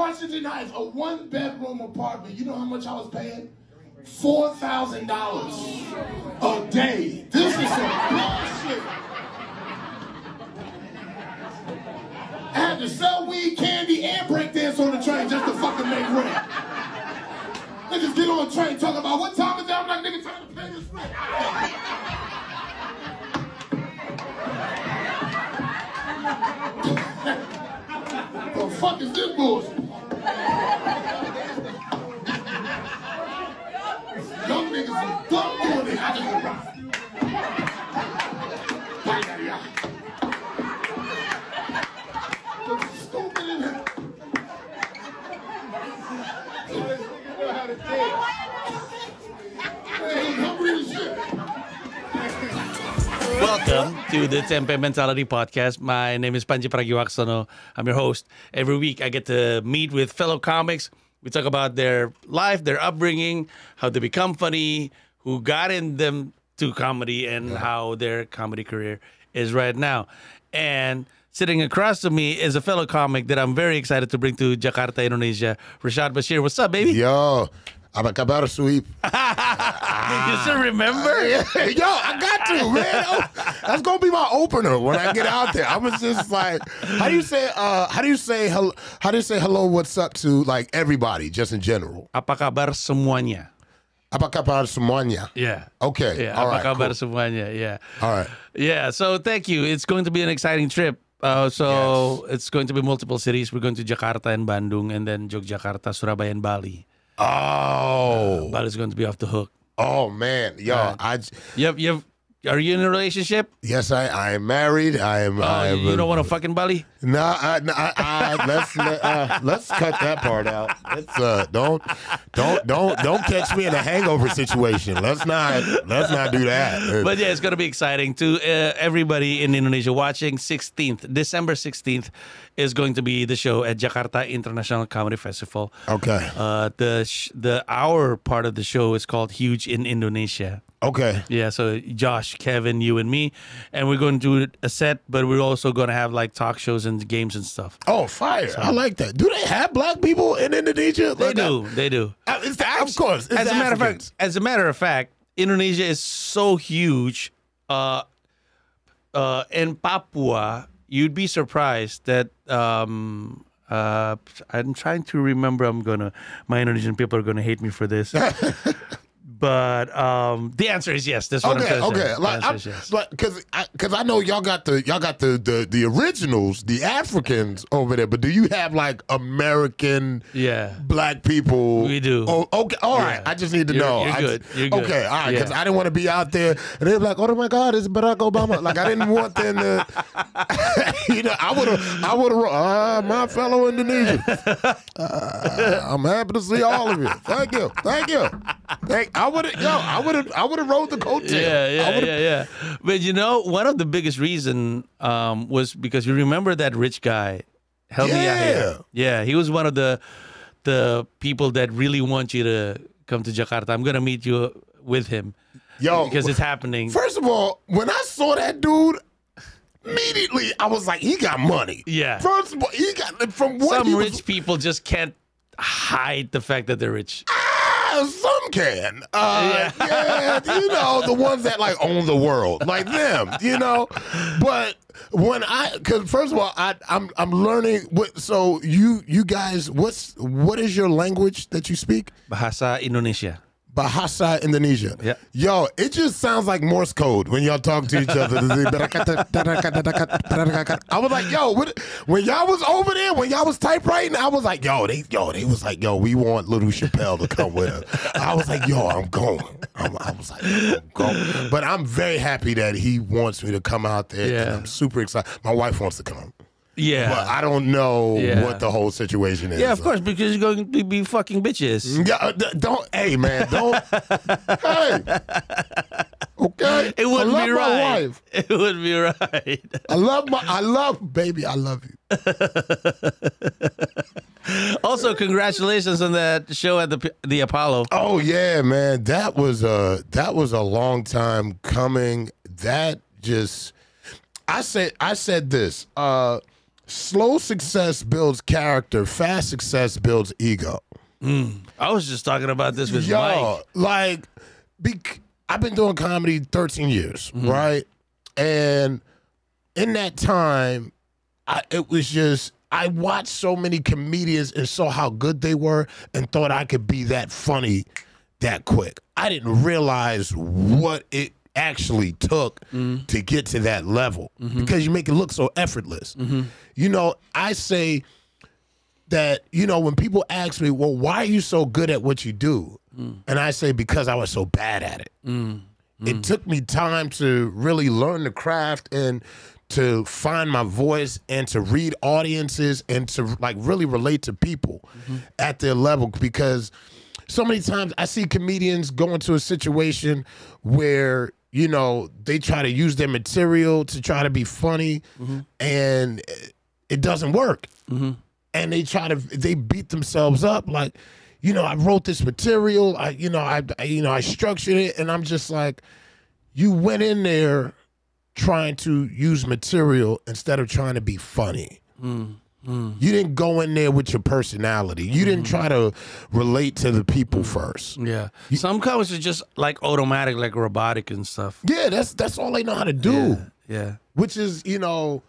Washington Heights, a one-bedroom apartment. You know how much I was paying? $4,000 a day. This is some bullshit. I had to sell weed, candy, and break dance on the train just to fucking make rent. Niggas get on the train talking about what time is it? I'm like, nigga, trying to pay this rent. The fuck is this bullshit? Young niggas are dumb doing it. I just go rock. Stupid in here. Welcome to the Tempe Mentality Podcast. My name is Pandji Pragiwaksono. I'm your host. Every week I get to meet with fellow comics. We talk about their life, their upbringing, how they become funny, who got in them to comedy, and how their comedy career is right now. And sitting across from me is a fellow comic that I'm very excited to bring to Jakarta, Indonesia, Rashad Bashir. What's up, baby? Yo, apa kabar, sweep? You still remember? Yo, I got to, man. Oh, that's gonna be my opener when I get out there. I was just like, how do you say hello, what's up to like everybody, just in general? Apa kabar semuanya? Apa kabar semuanya? Yeah. Okay. Yeah. All Apa right. kabar Cool. semuanya? Yeah. All right. Yeah. So thank you. It's going to be an exciting trip. It's going to be multiple cities. We're going to Jakarta and Bandung, and then Yogyakarta, Surabaya, and Bali. Oh. Bali's going to be off the hook. Oh man, yo, Are you in a relationship? Yes, I am married. You don't want to fucking Bali? Let's cut that part out. Let's don't catch me in a hangover situation. Let's not do that. But yeah, it's gonna be exciting to everybody in Indonesia watching. December 16th is going to be the show at Jakarta International Comedy Festival. Okay. Our part of the show is called Huge in Indonesia. Okay. Yeah, so Josh, Kevin, you, and me, and we're going to do a set, but we're also going to have like talk shows and games and stuff. Oh, fire! So, I like that. Do they have black people in Indonesia? They do. Of course. As a matter of fact, Indonesia is so huge. In Papua, you'd be surprised that. I'm trying to remember. My Indonesian people are gonna hate me for this. But the answer is yes. That's what I'm trying to say. Because I know y'all got the originals, the Africans over there. But do you have like American black people? We do. Oh, okay. All right. I just need to know. You're good. Okay. All right. Because I didn't want to be out there and they're like, oh my God, it's Barack Obama. Like I didn't want them to. I would have. My fellow Indonesians. I'm happy to see all of you. Thank you. I would have rode the coattail. Yeah. But one of the biggest reason was because you remember that rich guy, Helmi Yahya. Yeah, he was one of the people that really want you to come to Jakarta. I'm gonna meet you with him. Because it's happening. First of all, when I saw that dude, immediately I was like, he got money. Yeah. First of all, he got from what some rich people just can't hide the fact that they're rich. Some can. The ones that like own the world, like them, But because first of all, I'm learning. So you guys, what is your language that you speak? Bahasa Indonesia. Bahasa Indonesia. Yeah. Yo, it just sounds like Morse code when y'all talk to each other. I was like, yo, when y'all was over there, when y'all was typewriting, I was like, they was like, yo, we want Little Chappelle to come with us. I was like, yo, I'm going. I was like, I'm going. But I'm very happy that he wants me to come out there. Yeah. And I'm super excited. My wife wants to come. Yeah. But I don't know what the whole situation is. Yeah, of course, because you're going to be fucking bitches. Yeah, hey, man, don't. Hey. Okay? It wouldn't be right. My wife. It wouldn't be right. Baby, I love you. Also, congratulations on that show at the Apollo. Oh, yeah, man. That was a long time coming. That just... I said this. slow success builds character. Fast success builds ego. I was just talking about this with Yo, Mike. like, I've been doing comedy 13 years, right? And in that time, I watched so many comedians and saw how good they were and thought I could be that funny that quick. I didn't realize what it actually took to get to that level because you make it look so effortless. You know, I say that, you know, when people ask me, well, why are you so good at what you do? And I say, because I was so bad at it. It took me time to really learn the craft and to find my voice and to read audiences and to like really relate to people at their level, because so many times I see comedians go into a situation where, you know, they try to use their material to try to be funny and it doesn't work. And they beat themselves up like, you know, I wrote this material, I structured it, and I'm just like, you went in there trying to use material instead of trying to be funny. You didn't go in there with your personality. You didn't try to relate to the people first. Yeah. Some comics are just like automatic, like robotic and stuff. Yeah, that's all they know how to do. Yeah. Which is, salute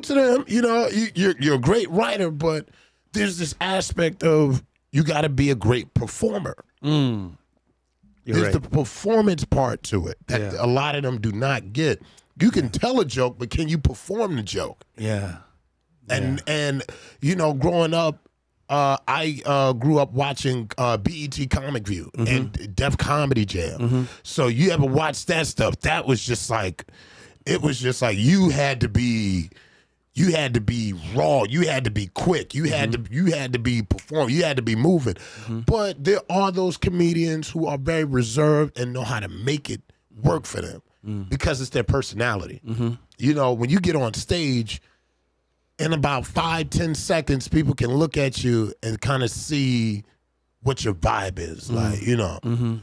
to them. You know, you're a great writer, but there's this aspect of you got to be a great performer. There's the performance part to it that a lot of them do not get. You can tell a joke, but can you perform the joke? Yeah. And you know, growing up, I grew up watching BET Comic View and Def Comedy Jam. So you ever watch that stuff? That was just like, it was just like you had to be raw, you had to be quick, you had to be performing, you had to be moving. But there are those comedians who are very reserved and know how to make it work for them because it's their personality. You know, when you get on stage, in about 5-10 seconds, people can look at you and kind of see what your vibe is, like, you know.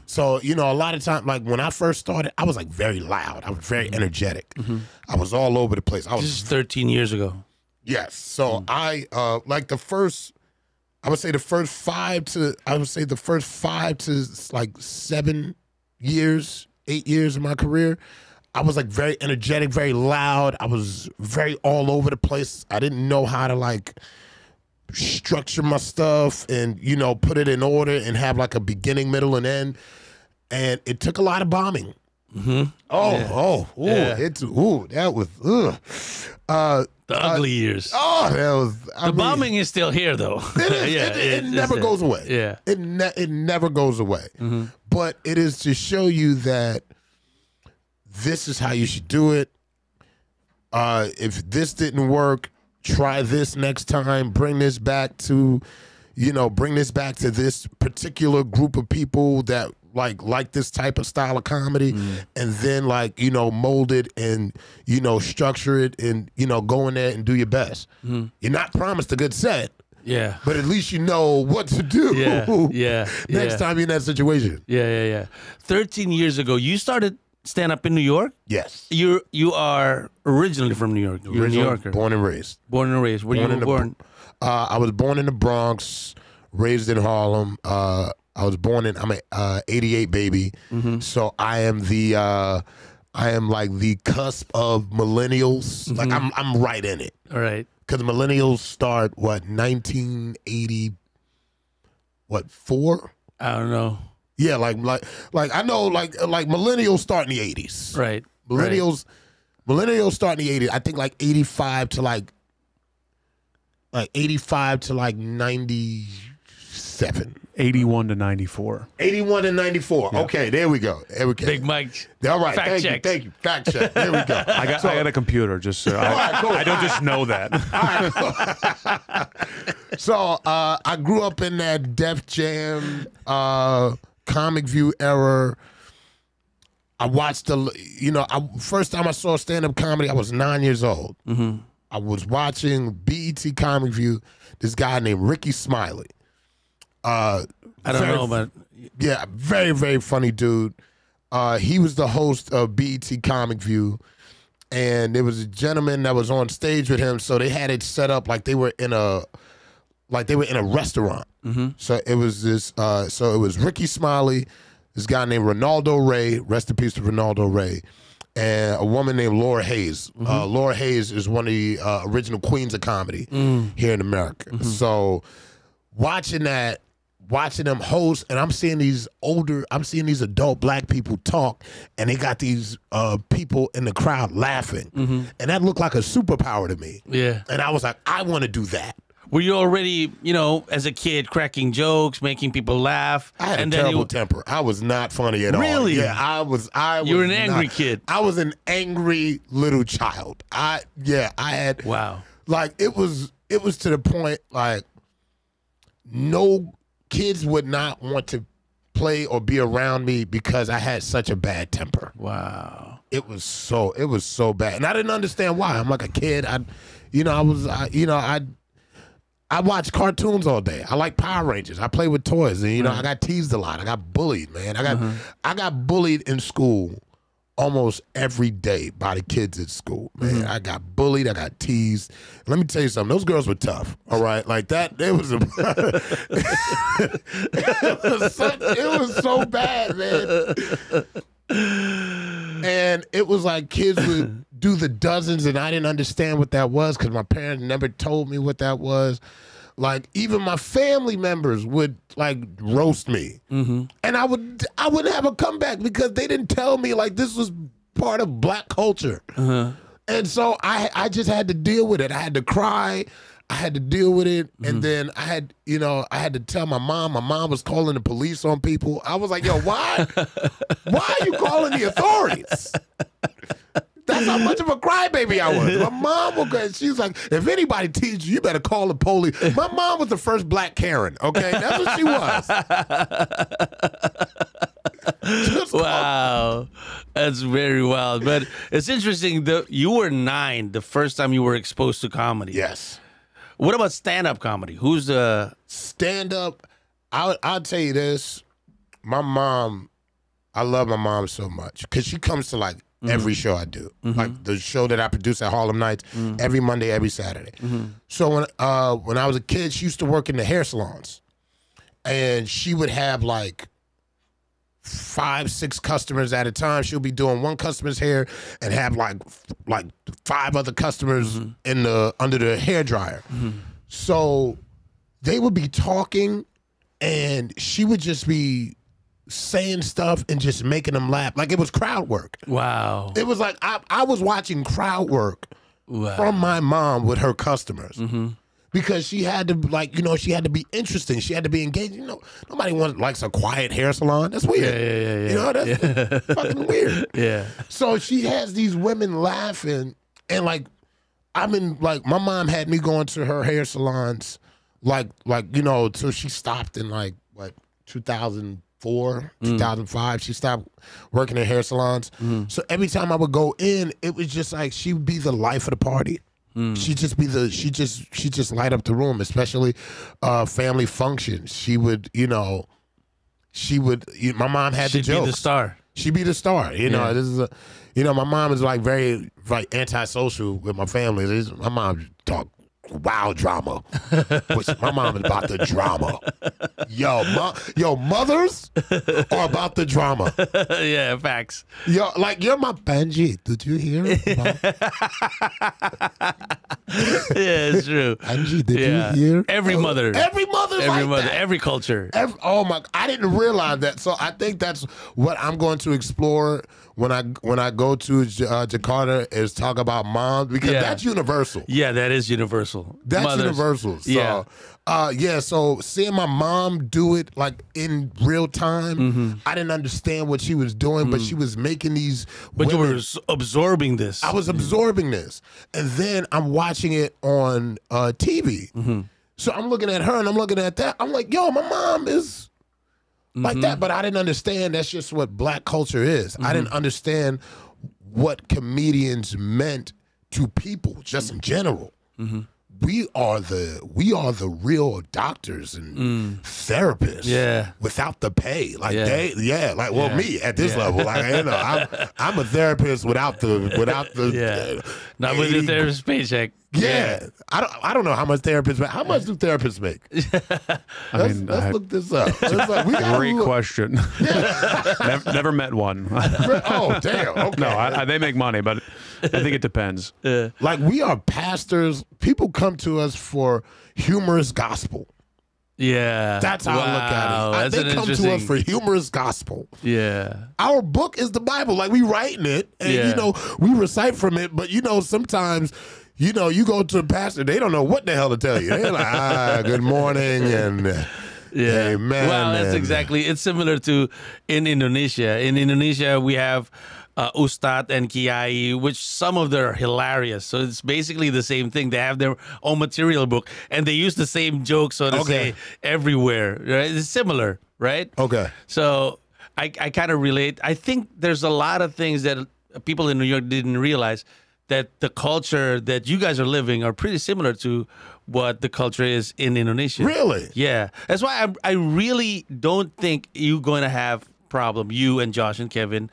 So, you know, a lot of time, like when I first started, I was like very loud. I was very energetic. I was all over the place. This is 13 years ago. Yes. So I like the first 5 to like 7 years, 8 years of my career, I was like very energetic, very loud. I was very all over the place. I didn't know how to like structure my stuff and, you know, put it in order and have like a beginning, middle, and end. And it took a lot of bombing. That was the ugly years. The bombing is still here, though. It never goes away. Yeah, it never goes away. But it is to show you that this is how you should do it. If this didn't work, try this next time. Bring this back to this particular group of people that like this type of style of comedy, and then mold it and structure it and go in there and do your best. You're not promised a good set. Yeah. But at least you know what to do. Next time you're in that situation. 13 years ago, you started stand up in New York? Yes. You are originally from New York. You're a New Yorker. Born and raised. Born and raised. Where you were born? I was born in the Bronx, raised in Harlem. I'm an 88 baby. So I am like the cusp of millennials. Like I'm right in it. All right. Because millennials start 1980 4? I don't know. Yeah, like I know like millennials start in the 80s. Right. Millennials start in the 80s. I think like 85 to 97. 81 to 94. 81 to 94. Yeah. Okay, there we go. Big Mike. All right, Fact thank you. Fact check. There we go. I got a computer. Just so I don't just know that. All right, cool. So I grew up in that Def Jam, Comic View era. I watched first time I saw stand-up comedy, I was 9 years old. I was watching BET Comic View. This guy named Ricky Smiley. I don't know, but yeah, very, very funny dude. He was the host of BET Comic View, and there was a gentleman that was on stage with him. So they had it set up like they were in a restaurant. So it was this. So it was Ricky Smiley, this guy named Ronaldo Ray. Rest in peace to Ronaldo Ray. And a woman named Laura Hayes. Laura Hayes is one of the original queens of comedy here in America. So watching them host, and I'm seeing these adult black people talk, and they got these people in the crowd laughing. And that looked like a superpower to me. Yeah. And I was like, I want to do that. Were you already, as a kid, cracking jokes, making people laugh? I had a terrible temper. I was not funny at all. Really? Yeah, I was. You were an angry kid. I was an angry little child. I had. Wow. Like it was to the point like no kids would not want to play or be around me because I had such a bad temper. Wow. It was so bad, and I didn't understand why. I'm like a kid. I watch cartoons all day. I like Power Rangers. I play with toys, and I got teased a lot. I got bullied, man. I got bullied in school almost every day by the kids at school, man. I got bullied. I got teased. Let me tell you something. Those girls were tough. All right, like that. It was it was so bad, man. And it was like kids would do the dozens, and I didn't understand what that was because my parents never told me what that was. Like even my family members would like roast me, and I wouldn't have a comeback because they didn't tell me like this was part of black culture. And so I just had to deal with it. I had to cry. I had to deal with it, and then I had to tell my mom. My mom was calling the police on people. I was like, "Yo, why are you calling the authorities?" That's how much of a crybaby I was. My mom was. She's like, "If anybody teases you, you better call the police." My mom was the first black Karen. Okay, that's what she was. Wow, that's very wild. But it's interesting. You were 9 the first time you were exposed to comedy. Yes. What about stand-up comedy? Who's the stand-up? I'll tell you this. My mom, I love my mom so much because she comes to like every show I do. Like the show that I produce at Harlem Nights every Monday, every Saturday. So when I was a kid, she used to work in the hair salons, and she would have like 5, 6 customers at a time. She'll be doing one customer's hair and have like 5 other customers under the hair dryer. So they would be talking, and she would just be saying stuff and just making them laugh. Like it was crowd work. Wow. It was like I was watching crowd work from my mom with her customers. Because she had to she had to be interesting. She had to be engaged. Nobody likes a quiet hair salon. That's weird. Yeah. That's fucking weird. Yeah. So she has these women laughing, and my mom had me going to her hair salons, till she stopped in 2004, 2005. She stopped working in hair salons. So every time I would go in, it was just like she would be the life of the party. She just light up the room, especially family functions. She would, my mom had the jokes. She'd be the star. She'd be the star. This is my mom is like very antisocial with my family. My mom talk wild drama. Which my mom is about the drama. Yo, mothers are about the drama. Yeah, facts. You're my Pandji. Did you hear? Yeah, it's true. Pandji, did you hear? Every mother. Every mother. Every culture. I didn't realize that. So I think that's what I'm going to explore when I go to Jakarta is talk about moms because that's universal. Yeah, that is universal. That's Mothers. universal. So, so seeing my mom do it like in real time, I didn't understand what she was doing, but she was making these. But you were absorbing this. I was absorbing this, and then I'm watching it on TV. So I'm looking at her and I'm looking at that. I'm like, yo, my mom is like that, but I didn't understand that's just what black culture is. I didn't understand what comedians meant to people just in general. we are the real doctors and therapists. Yeah. Without the pay, like Yeah. me at this level, like I'm a therapist without the not with the therapist paycheck. Yeah. I don't know how much therapists make. How much do therapists make? Let's look this up. Great question. Never met one. Oh, damn. Okay. No, they make money, but I think it depends. Like, we are pastors. People come to us for humorous gospel. Yeah. That's how I look at it. They come to us for humorous gospel. Yeah. Our book is the Bible. Like, we write in it, and, we recite from it, but, sometimes... you go to a pastor, they don't know what the hell to tell you. They're like, good morning, and amen. Well, that's exactly. It's similar to in Indonesia. In Indonesia, we have Ustad and Kiai, which some of them are hilarious. So it's basically the same thing. They have their own material book, and they use the same jokes, so to say, everywhere. Right? It's similar, right? Okay. So I kind of relate. I think there's a lot of things that people in New York didn't realize, that the culture that you guys are living are pretty similar to what the culture is in Indonesia. Really? Yeah. That's why I really don't think you're going to have problem, you and Josh and Kevin,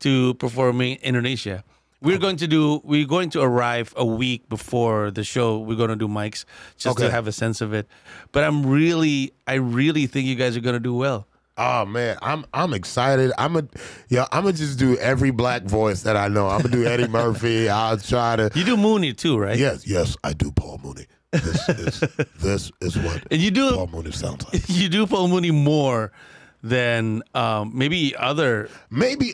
to performing in Indonesia. We're going to arrive a week before the show. We're going to do mics just to have a sense of it. But I really think you guys are going to do well. Oh man, I'm excited. I'm gonna just do every black voice that I know. I'm gonna do Eddie Murphy. I'll try to. You do Mooney too, right? Yes, I do Paul Mooney. This is what and you do, Paul Mooney sounds like. You do Paul Mooney more than maybe other. Maybe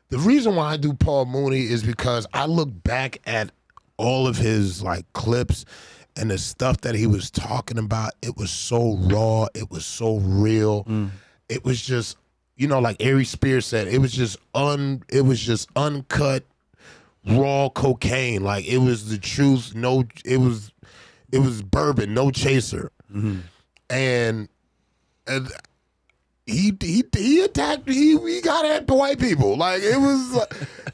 the reason why I do Paul Mooney is because I look back at all of his like clips and the stuff that he was talking about. It was so raw. It was so real. It was just, like Ari Spears said, it was just uncut, raw cocaine. Like, it was the truth. It was bourbon, no chaser. And he attacked. He got at white people. Like, it was.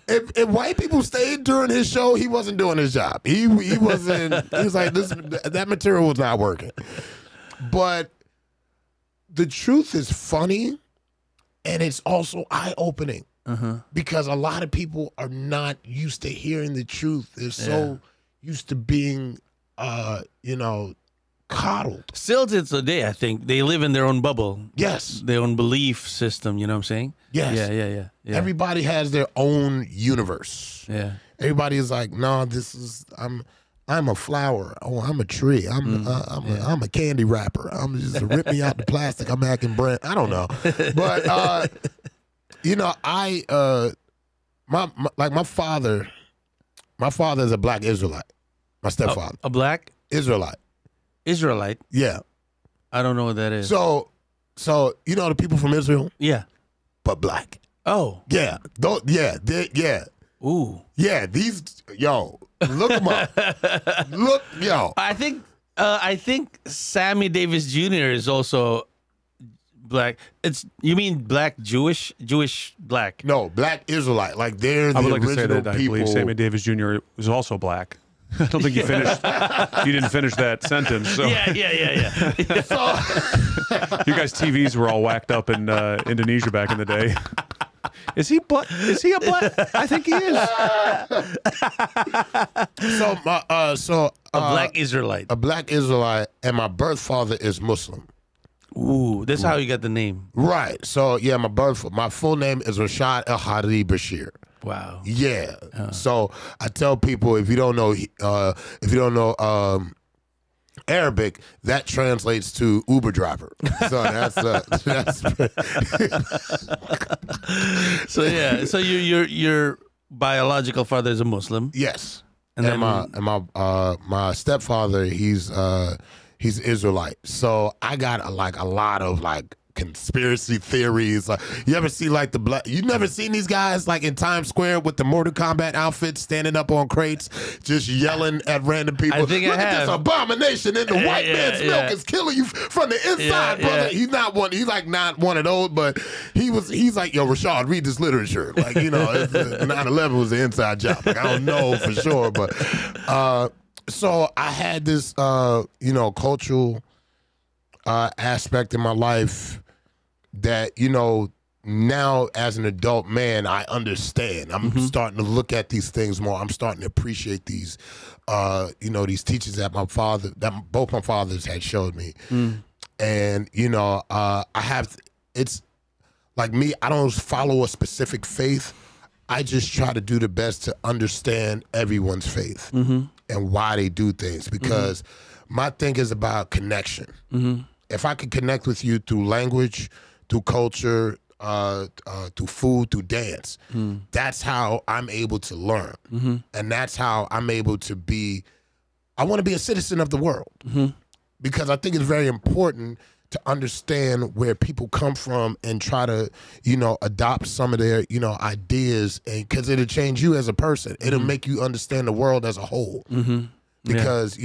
If white people stayed during his show, he wasn't doing his job. He wasn't. He was like, that material was not working. But the truth is funny, and it's also eye-opening because a lot of people are not used to hearing the truth. They're so used to being, coddled. Still to today, I think they live in their own bubble. Yes, their own belief system. You know what I'm saying? Yes. Yeah. Everybody has their own universe. Yeah. Everybody is like, no, I'm a flower. Oh, I'm a tree. I'm a candy wrapper. I'm just rip me out the plastic. I'm acting Brent. I don't know, but my father is a black Israelite. My stepfather, a black Israelite. Yeah. I don't know what that is. So the people from Israel. Yeah. But black. Oh. Yeah. Yeah. Ooh. Yeah. Look them up. I think Sammy Davis Jr. is also black. You mean black Jewish black? No, black Israelite. Like they're the I would like to say original that people. I believe Sammy Davis Jr. was also black. I don't think you finished. You didn't finish that sentence. So. Yeah. You guys' TVs were all whacked up in Indonesia back in the day. Is he black? Is he a black? I think he is. A black Israelite. A black Israelite, and my birth father is Muslim. Ooh, that's how you got the name. Right. So yeah, my full name is Rashad El Hadi Bashir. Wow. Yeah. So I tell people if you don't know Arabic, that translates to Uber driver. So that's So your biological father is a Muslim. Yes. And my stepfather, he's Israelite. So I got a lot of conspiracy theories. You ever see the black? You never seen these guys in Times Square with the Mortal Kombat outfits, standing up on crates, just yelling at random people. I think Look I at have. this abomination, and the white man's milk is killing you from the inside, brother. Yeah. He's not one. He's not one of those, but he's like, yo, Rashad, read this literature. 9/11 was an inside job. I don't know for sure, but So I had this, cultural aspect in my life that, now as an adult man, I understand. I'm starting to look at these things more. I'm starting to appreciate these, these teachings that both my fathers had showed me. And, it's like me, I don't follow a specific faith. I just try to do the best to understand everyone's faith and why they do things, because my thing is about connection. If I can connect with you through language, through culture, through food, through dance, that's how I'm able to learn. And that's how I'm able to I want to be a citizen of the world, because I think it's very important to understand where people come from and try to, adopt some of their, ideas, and because it'll change you as a person. It'll make you understand the world as a whole. Because,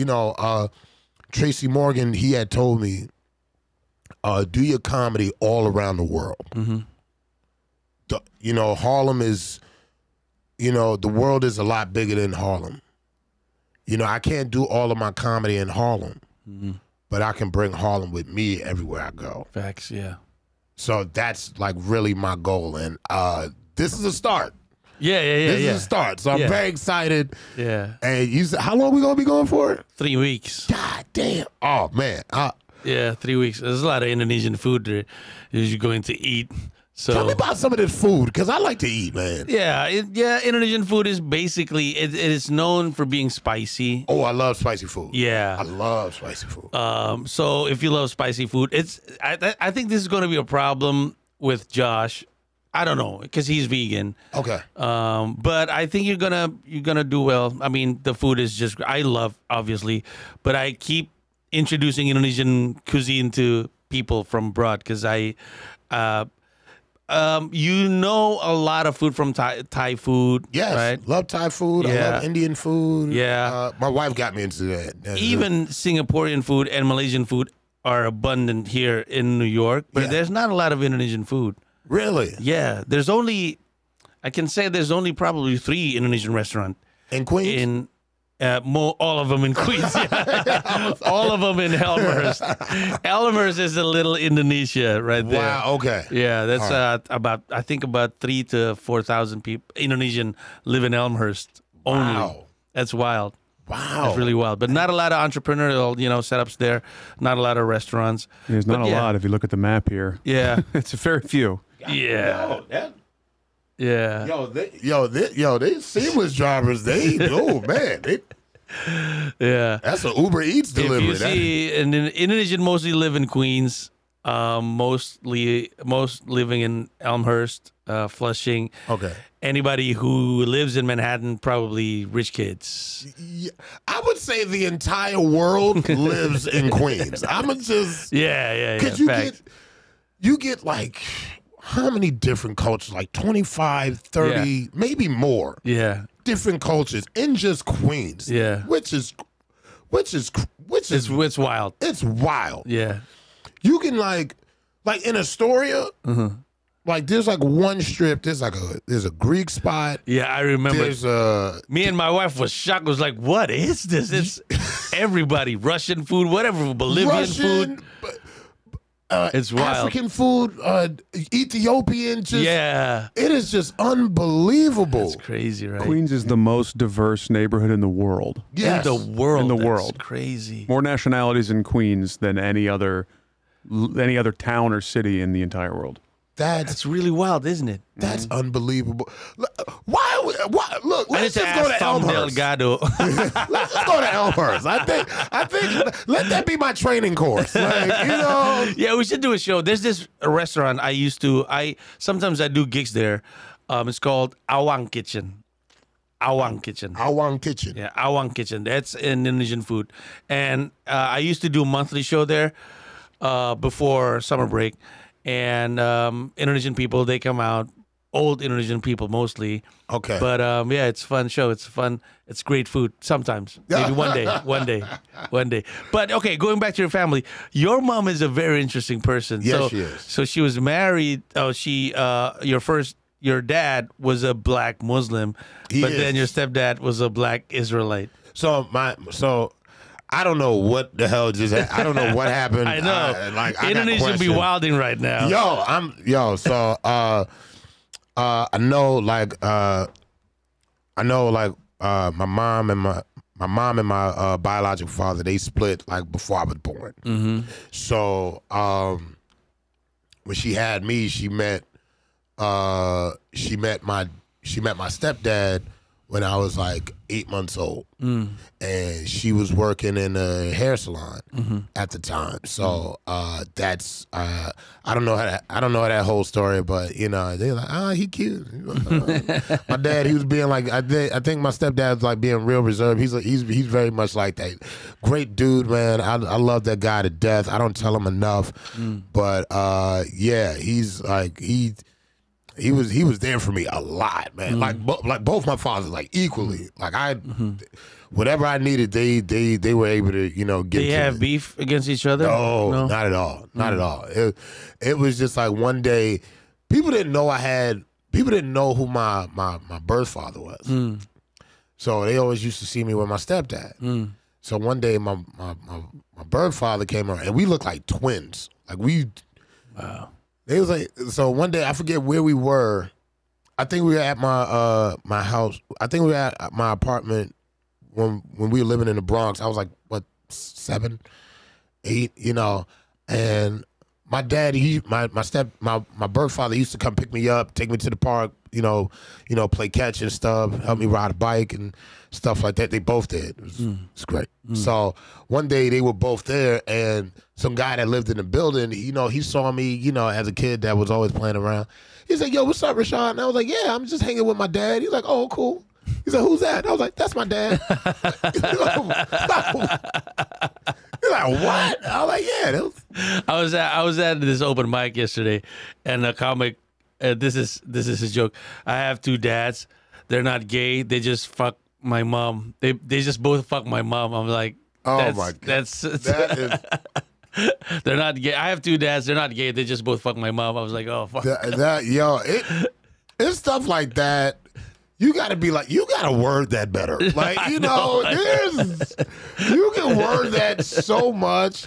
Tracy Morgan, he had told me, do your comedy all around the world. Harlem is, the world is a lot bigger than Harlem. I can't do all of my comedy in Harlem, but I can bring Harlem with me everywhere I go. Facts, yeah. So that's like really my goal, and this is a start. This is a start. So I'm very excited. Yeah. And you said, how long we gonna be going for? 3 weeks. God damn. Oh man. Yeah, 3 weeks. There's a lot of Indonesian food that you're going to eat. So tell me about some of this food, because I like to eat, man. Yeah, Indonesian food is basically, it is known for being spicy. Oh, I love spicy food. Yeah. I love spicy food. So if you love spicy food, I think this is going to be a problem with Josh. I don't know, because he's vegan. Okay. But I think you're gonna do well. I mean, the food is just, I love, obviously, but I keep introducing Indonesian cuisine to people from abroad, because a lot of food from Thai food. Yes, right? Love Thai food. I love Indian food. Yeah. My wife got me into that. Even Singaporean food and Malaysian food are abundant here in New York, but there's not a lot of Indonesian food. Really? Yeah. I can say there's only probably 3 Indonesian restaurants. In Queens? All of them in Queens. Yeah. All of them in Elmhurst. Elmhurst is a little Indonesia right there. Wow, okay. Yeah, that's about 3,000 to 4,000 people, Indonesian, live in Elmhurst only. Wow. That's wild. Wow. That's really wild. But not a lot of entrepreneurial, setups there. Not a lot of restaurants. There's not a lot if you look at the map here. Yeah. It's a very few. Yeah. Yeah. They seamless drivers. That's an Uber Eats delivery. If you see, and Indonesian mostly live in Queens. Most living in Elmhurst, Flushing. Okay. Anybody who lives in Manhattan, probably rich kids. Yeah, I would say the entire world lives in Queens. I'm just because you get like how many different cultures, like 25, 30, maybe more. Yeah. Different cultures in just Queens. Yeah. Which is it's wild. It's wild. Yeah. You can like in Astoria, like there's like one strip, there's a Greek spot. Yeah, I remember. There's me and my wife was shocked. Was like, what is this? It's everybody, Russian food, whatever, Bolivian food. It's wild. African food, Ethiopian. It is just unbelievable. It's crazy, right? Queens is the most diverse neighborhood in the world. Yes. In the world. That's crazy. More nationalities in Queens than any other town or city in the entire world. That's really wild, isn't it? That's unbelievable. Why? Look, let's just go to Tom Elmhurst. Delgado. Let's just go to Elmhurst. I think let that be my training course. Yeah, we should do a show. There's this restaurant sometimes I do gigs there. It's called Awang Kitchen. Awang Kitchen. Awang Kitchen. Yeah, Awang Kitchen. That's Indonesian food. And I used to do a monthly show there before summer break. And Indonesian people, they come out, old Indonesian people mostly. Okay. But it's a fun show. It's fun. It's great food sometimes. Maybe one day. But okay, going back to your family, your mom is a very interesting person. Yes, she is. So she was married. Your dad was a black Muslim, then your stepdad was a black Israelite. So I don't know what the hell just happened. I don't know what happened. I know. I Indonesia be wilding right now. So I know my mom and my biological father, they split like before I was born. Mm-hmm. So when she had me, she met my stepdad when I was like 8 months old, and she was working in a hair salon at the time. So that's I don't know that whole story, but you know, they're like, he cute. My dad, he was being like, I think my stepdad's like being real reserved. He's very much like that. Great dude, man. I love that guy to death. I don't tell him enough, but yeah, he's like He was there for me a lot, man. Like both my fathers, like equally. Like whatever I needed, they were able to, you know, get. They have beef against each other? No, not at all, not at all. It was just like one day, people didn't know who my birth father was. So they always used to see me with my stepdad. So one day my birth father came around, and we looked like twins. Like we. Wow. It was like, so one day I forget where we were. I think we were at my house. I think we were at my apartment when we were living in the Bronx. I was like, what, 7, 8, you know. And my dad, my birth father used to come pick me up, take me to the park, you know, play catch and stuff, help me ride a bike and stuff like that. They both did. It's great. So one day they were both there, and some guy that lived in the building, you know, he saw me, you know, as a kid that was always playing around. He's like, yo, what's up, Rashad? And I was like, yeah, I'm just hanging with my dad. He's like, oh, cool. He's like, who's that? And I was like, that's my dad. He's like, what? I was like, yeah. I was at this open mic yesterday, and a comic. This is his joke. I have 2 dads. They're not gay. They just fuck my mom. They just both fuck my mom. I'm like, oh my God. That is. They're not gay. I have 2 dads. They're not gay. They just both fuck my mom. I was like, oh fuck. It's stuff like that. You gotta be like, you gotta word that better. Like, you know, you can word that so much.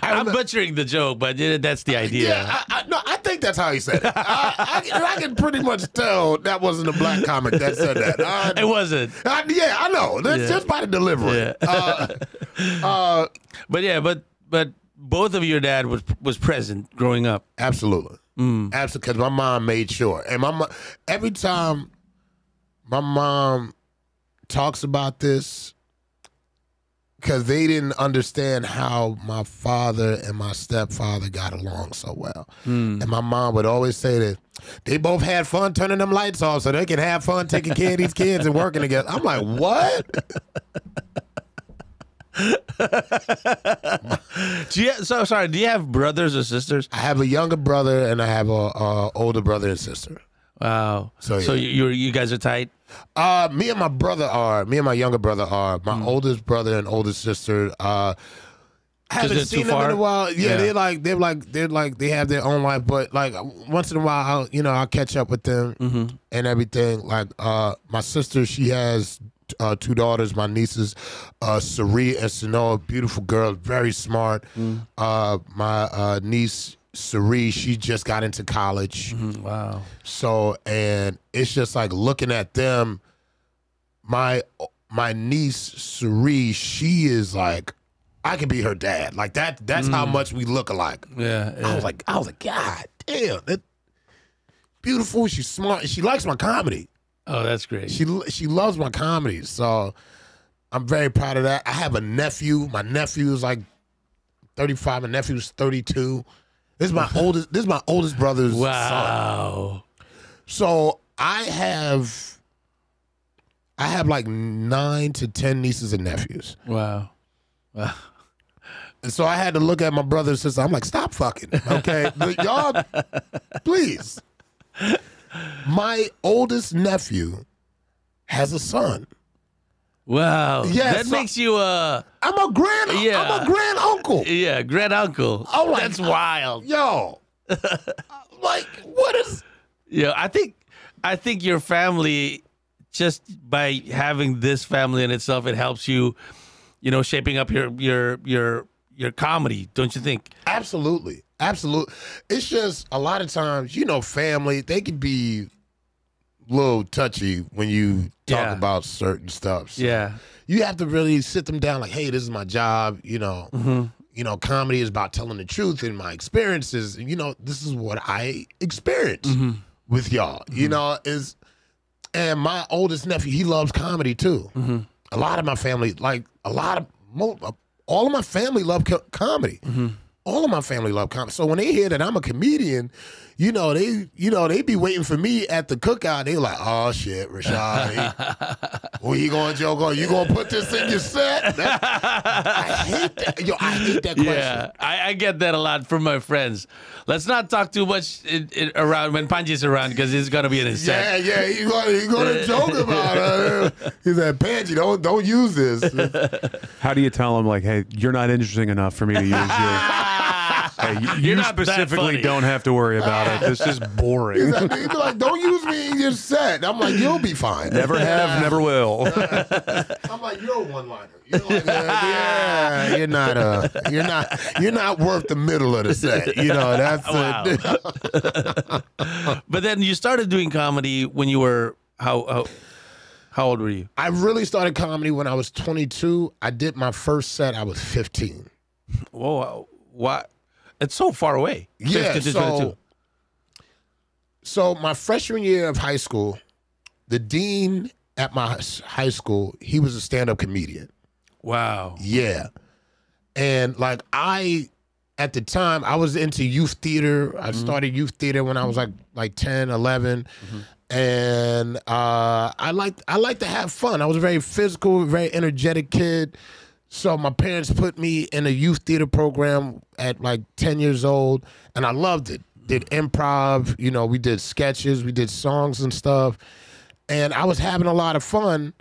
I'm butchering the joke, but that's the idea. Yeah, I think that's how he said it. I can pretty much tell that wasn't a black comic that said that. It wasn't. I know. That's just by the delivery. Yeah. But both of your dad was present growing up. Absolutely. Absolutely, because my mom made sure. And every time my mom talks about this, because they didn't understand how my father and my stepfather got along so well. And my mom would always say that they both had fun turning them lights off so they can have fun taking care of these kids and working together. I'm like, what? Do you have brothers or sisters? I have a younger brother and I have a older brother and sister. Wow. So yeah. you guys are tight? Me and my younger brother are. My oldest brother and oldest sister, I haven't seen them in a while. Yeah, they have their own life, but like once in a while I'll catch up with them and everything. Like my sister, she has 2 daughters, my nieces, Sari and Sanoa, beautiful girls, very smart. My niece Sari, she just got into college. Wow. So, and it's just like looking at them, my niece Sari, she is like, I could be her dad. Like that's how much we look alike. Yeah. I was like, God damn, that beautiful, she's smart, and she likes my comedy. Oh, that's great. She loves my comedy. So I'm very proud of that. I have a nephew. My nephew is like 35, my nephew's 32. This is my oldest brother's son. So I have like 9 to 10 nieces and nephews. Wow. And so I had to look at my brother and sister. I'm like, stop fucking, okay? Y'all, please. My oldest nephew has a son. Wow. Yeah, that makes you I'm a grand uncle. Yeah, grand uncle. Oh, like, that's wild. Yo. Like, what is? Yeah, I think your family just by having this family in itself, it helps you, shaping up your comedy, don't you think? Absolutely. Absolutely. It's just a lot of times, family, they can be a little touchy when you talk about certain stuff. So you have to really sit them down like, hey, this is my job, comedy is about telling the truth and my experiences. This is what I experienced with y'all, and my oldest nephew, he loves comedy too. A lot of my family, all of my family love comedy. All of my family love comedy. So when they hear that I'm a comedian, they be waiting for me at the cookout. They like, oh shit, Rashad, where you going to joke on? You gonna put this in your set? I hate that. I hate that question. Yeah, I get that a lot from my friends. Let's not talk too much around when Pandji's around because it's gonna be in his set. Yeah, you gonna joke about it. He said, Pandji, don't use this. How do you tell them like, hey, you're not interesting enough for me to use you? Hey, you specifically don't have to worry about it. This is boring. He'd be like, don't use me in your set. I'm like, you'll be fine. Never have, never will. I'm like, you're a one-liner. You're not worth the middle of the set. That's it. But then you started doing comedy when you were how old were you? I really started comedy when I was 22. I did my first set. I was 15. Whoa, what? It's so far away. Yeah, so my freshman year of high school, the dean at my high school, he was a stand-up comedian. Wow. Yeah. And at the time, I was into youth theater. I started youth theater when I was like 10, 11. And I like to have fun. I was a very physical, very energetic kid. So my parents put me in a youth theater program at like 10 years old, and I loved it. Did improv, we did sketches, we did songs and stuff, and I was having a lot of fun.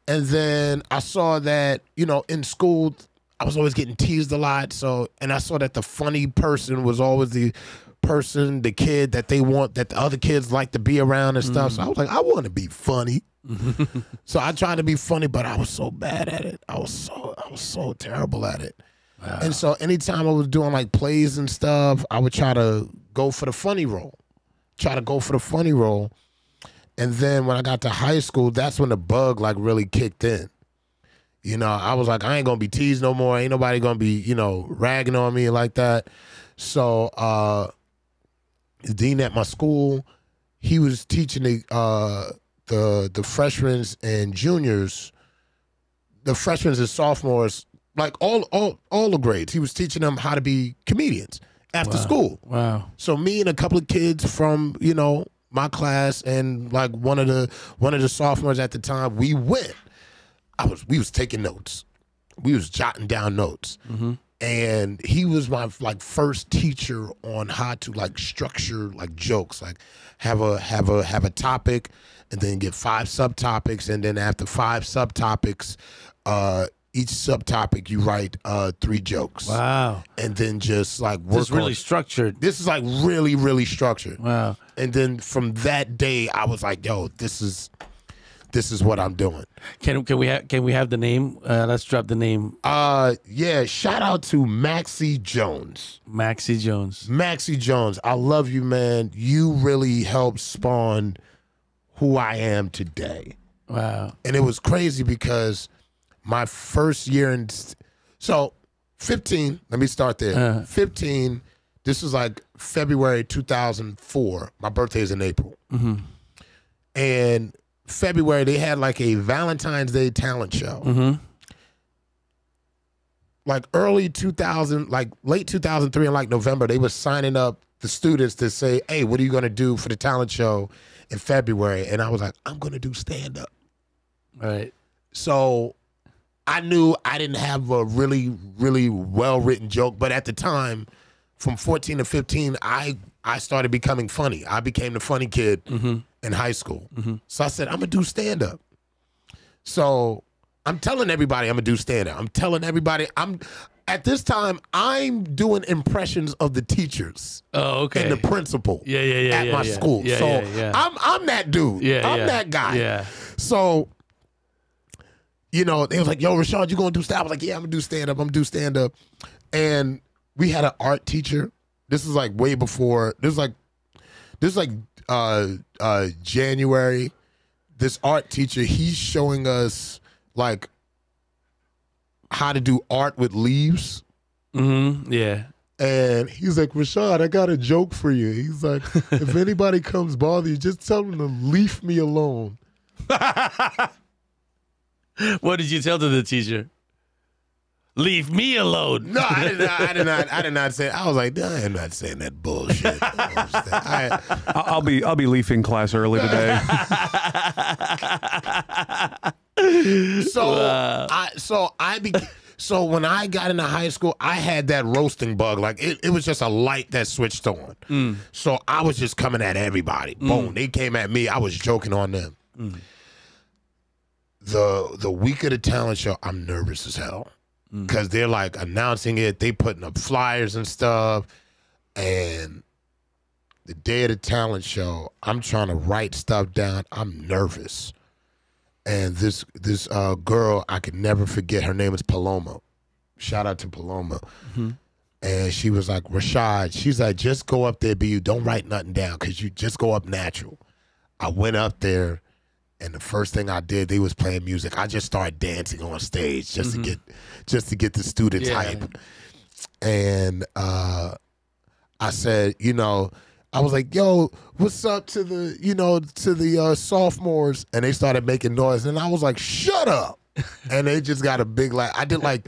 And then I saw that, in school, I was always getting teased a lot. And I saw that the funny person was always the person, the kid that they want, that the other kids like to be around and stuff. So I was like, I want to be funny. So I tried to be funny, but I was so bad at it. I was so terrible at it. Wow. And so anytime I was doing like plays and stuff, I would try to go for the funny role. And then when I got to high school, that's when the bug like really kicked in. I was like, I ain't gonna be teased no more. Ain't nobody gonna be, ragging on me like that. So the dean at my school, he was teaching the freshmen and juniors, the freshmen and sophomores, like all the grades. He was teaching them how to be comedians after school. Wow. So me and a couple of kids from, my class and like one of the sophomores at the time, we went. We was taking notes. We was jotting down notes. And he was my like first teacher on how to like structure like jokes, like have a topic and then get 5 subtopics, and then after 5 subtopics, each subtopic you write 3 jokes. Wow. And then just like work. This is really structured. This is like really, really structured. Wow. And then from that day I was like, yo, this is what I'm doing. Can we have the name? Let's drop the name. Yeah, shout out to Maxie Jones. Maxie Jones. I love you, man. You really helped spawn who I am today. Wow. And it was crazy because my first year in 15, let me start there. 15, this was like February 2004. My birthday is in April. And February, they had like a Valentine's Day talent show. Like early 2000, like late 2003 and like November, they were signing up the students to say, hey, what are you going to do for the talent show in February? And I was like, I'm going to do stand-up. Right. So I knew I didn't have a really, really well-written joke, but at the time, from 14 to 15, I started becoming funny. I became the funny kid in high school. So I said, I'm going to do stand-up. So I'm telling everybody I'm going to do stand-up. I'm telling everybody, at this time, I'm doing impressions of the teachers. Oh, okay. And the principal at my school. I'm that dude. I'm that guy. Yeah. So, you know, they was like, yo, Rashad, you gonna do stand up? I was like, yeah, I'm gonna do stand up. I'm gonna do stand up. And we had an art teacher. This is like way before. This is like January. This art teacher, he's showing us like how to do art with leaves. Mm-hmm. Yeah. And he's like, Rashad, I got a joke for you. He's like, if anybody comes bother you, just tell them to leave me alone. What did you tell to the teacher? Leave me alone. No, I did not say. I was like, I am not saying that bullshit. I'll be leaving class early today. So when I got into high school, I had that roasting bug. Like it was just a light that switched on. So I was just coming at everybody. Boom, they came at me. I was joking on them. The week of the talent show, I'm nervous as hell. Because they're like announcing it, they putting up flyers and stuff. And the day of the talent show, I'm trying to write stuff down. I'm nervous. And this girl, I can never forget, her name is Paloma. Shout out to Paloma. And she was like, Rashad, she's like, just go up there, be you. Don't write nothing down because you just go up natural. I went up there. And the first thing I did, they was playing music. I just started dancing on stage just to get the students hype. And I said, you know, I was like, yo, what's up to the sophomores? And they started making noise. And I was like, shut up. And they just got a big laugh. I did like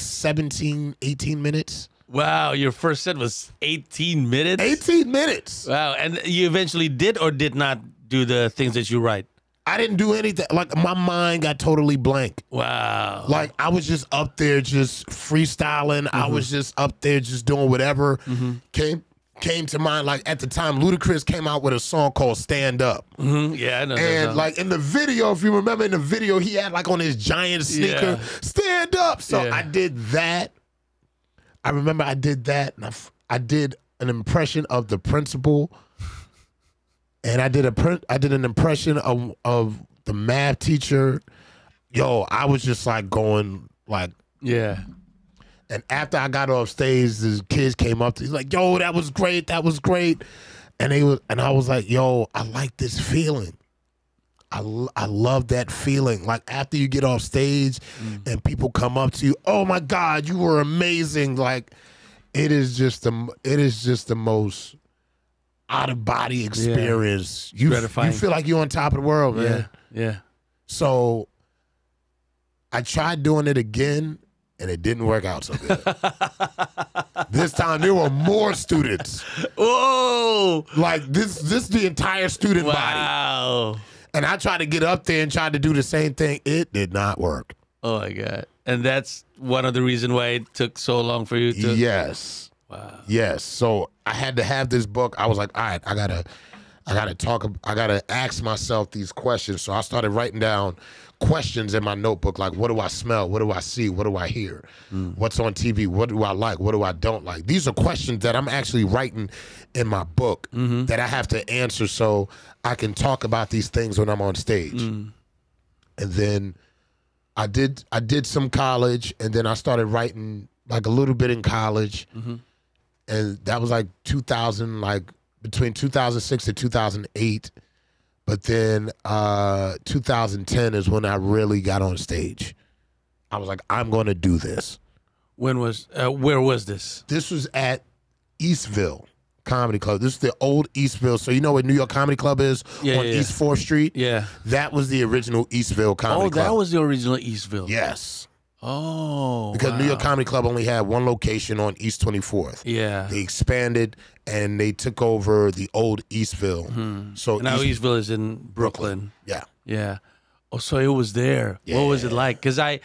17, 18 minutes. Wow, your first set was 18 minutes? 18 minutes. Wow, and you eventually did or did not do the things that you write? I didn't do anything. Like, my mind got totally blank. Wow. Like, I was just up there just freestyling. I was just up there just doing whatever came to mind. Like, at the time, Ludacris came out with a song called Stand Up. Yeah, I know that And, song. like, in the video, if you remember in the video, he had, like, on his giant sneaker, Stand Up. So I did that. I remember I did that. And I did an impression of the principal. And I did an impression of the math teacher. Yo, I was just like going like, yeah. And after I got off stage, the kids came up to me, he's like, yo, that was great, that was great. And I was like, yo, I like this feeling. I love that feeling. Like after you get off stage and people come up to you, oh my God, you were amazing. Like it is just the most out of body experience. You feel like you're on top of the world, man. Yeah. So I tried doing it again and it didn't work out so good. This time there were more students. Whoa! Like this the entire student body. Wow. And I tried to get up there and tried to do the same thing. It did not work. Oh my God. And that's one of the reasons why it took so long for you to... Yes. Wow. Yes. So I had to have this book. I was like, all right, I gotta ask myself these questions. So I started writing down questions in my notebook, like what do I smell? What do I see? What do I hear? What's on TV? What do I like? What do I don't like? These are questions that I'm actually writing in my book that I have to answer so I can talk about these things when I'm on stage. And then I did some college, and then I started writing like a little bit in college. And that was like 2000, like between 2006 and 2008. But then 2010 is when I really got on stage. I was like, I'm going to do this. Where was this? This was at Eastville Comedy Club. This is the old Eastville. So you know where New York Comedy Club is on East 4th Street? Yeah. That was the original Eastville Comedy Club. Oh, that was the original Eastville. Yes. Oh, because New York Comedy Club only had one location on East 24th. Yeah. They expanded and they took over the old Eastville. So now Eastville is in Brooklyn. Yeah. Yeah. Oh, so it was there. Yeah. What was it like? Because I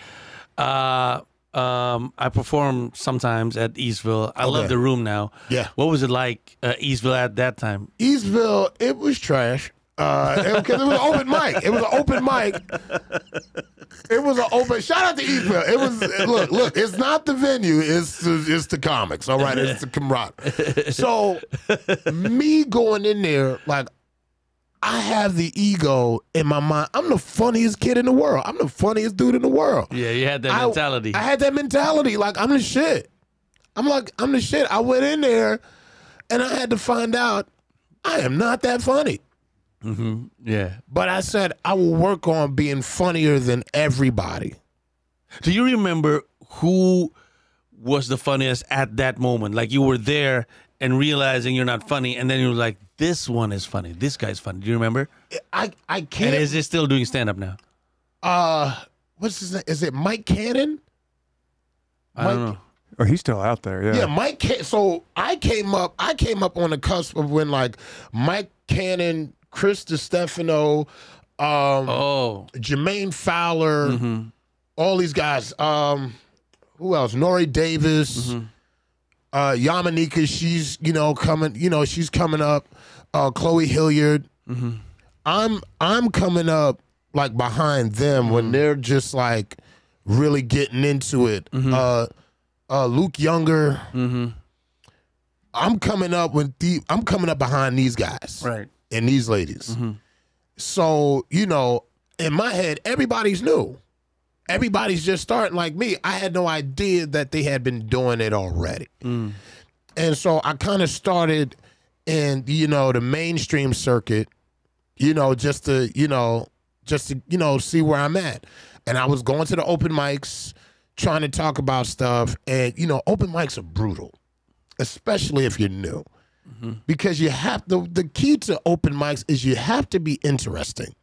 perform sometimes at Eastville. I love the room now. Yeah. What was it like Eastville at that time? Eastville, it was trash. Because it was an open mic. It was an open mic. It was an open. Shout out to Eastville. It was look. It's not the venue. It's the comics. All right, it's the camaraderie. So me going in there, like I have the ego in my mind. I'm the funniest kid in the world. I'm the funniest dude in the world. Yeah, you had that mentality. I had that mentality. Like, I'm the shit. I'm the shit. I went in there and I had to find out I am not that funny. Mm-hmm. Yeah. But I said, I will work on being funnier than everybody. Do you remember who was the funniest at that moment? Like, you were there and realizing you're not funny, and then you were like, this one is funny. This guy's funny. Do you remember? I can't. And is he still doing stand-up now? What's his name? Is it Mike Cannon? I don't know. Oh, he's still out there. Yeah. Yeah, Mike. So I came up on the cusp of when like Mike Cannon, Chris DiStefano, Jermaine Fowler, all these guys. Who else? Nori Davis, Yamanika. She's coming. She's coming up. Chloe Hilliard. I'm coming up like behind them when they're just like really getting into it. Luke Younger. I'm coming up behind these guys, right, and these ladies. So in my head, everybody's new. Everybody's just starting like me. I had no idea that they had been doing it already, and so I kind of started in the mainstream circuit, just to see where I'm at. And I was going to the open mics, trying to talk about stuff, and open mics are brutal, especially if you're new, because you have the key to open mics is you have to be interesting,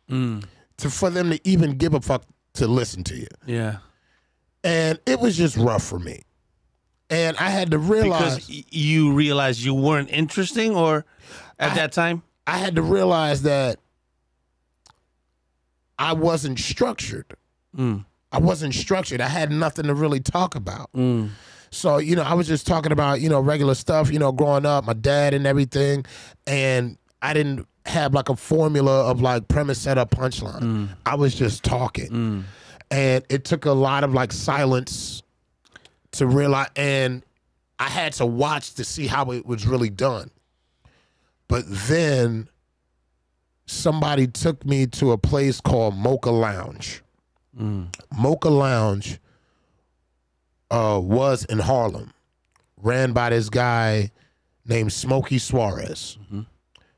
for them to even give a fuck to listen to you. Yeah, and it was just rough for me, and I had to realize because you realized you weren't interesting, or at that time I had to realize that I wasn't structured. I wasn't structured. I had nothing to really talk about. So, I was just talking about, regular stuff, growing up, my dad and everything. And I didn't have like a formula of like premise, setup, punchline. I was just talking. And it took a lot of like silence to realize, and I had to watch to see how it was really done. But then somebody took me to a place called Mocha Lounge. Mocha Lounge was in Harlem, ran by this guy named Smokey Suarez.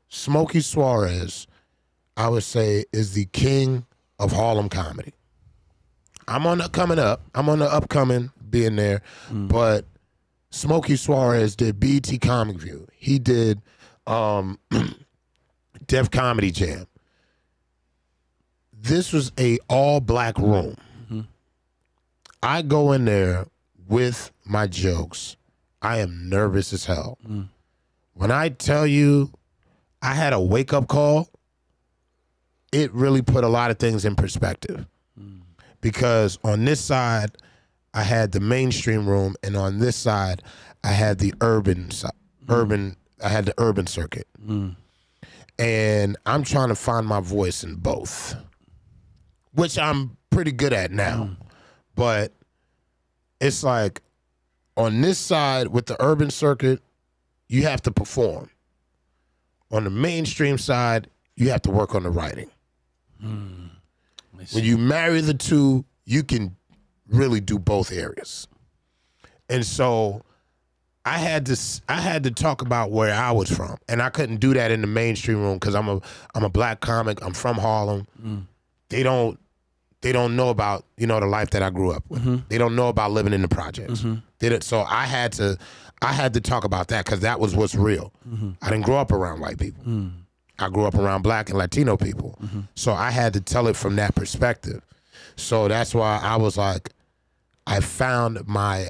Smokey Suarez, I would say, is the king of Harlem comedy. I'm on the upcoming being there, but Smokey Suarez did BET Comic View. He did Def Comedy Jam. This was a all-black room. I go in there with my jokes. I am nervous as hell. When I tell you I had a wake-up call, it really put a lot of things in perspective. Because on this side, I had the mainstream room, and on this side, I had the urban circuit. And I'm trying to find my voice in both, which I'm pretty good at now. But it's like on this side with the urban circuit, you have to perform. On the mainstream side, you have to work on the writing. When you marry the two, you can really do both areas. And so I had to talk about where I was from, and I couldn't do that in the mainstream room because I'm a black comic. I'm from Harlem. They don't know about the life that I grew up with. They don't know about living in the projects. So I had to talk about that because that was what's real. I didn't grow up around white people. I grew up around black and Latino people. So I had to tell it from that perspective. So that's why I was like, I found my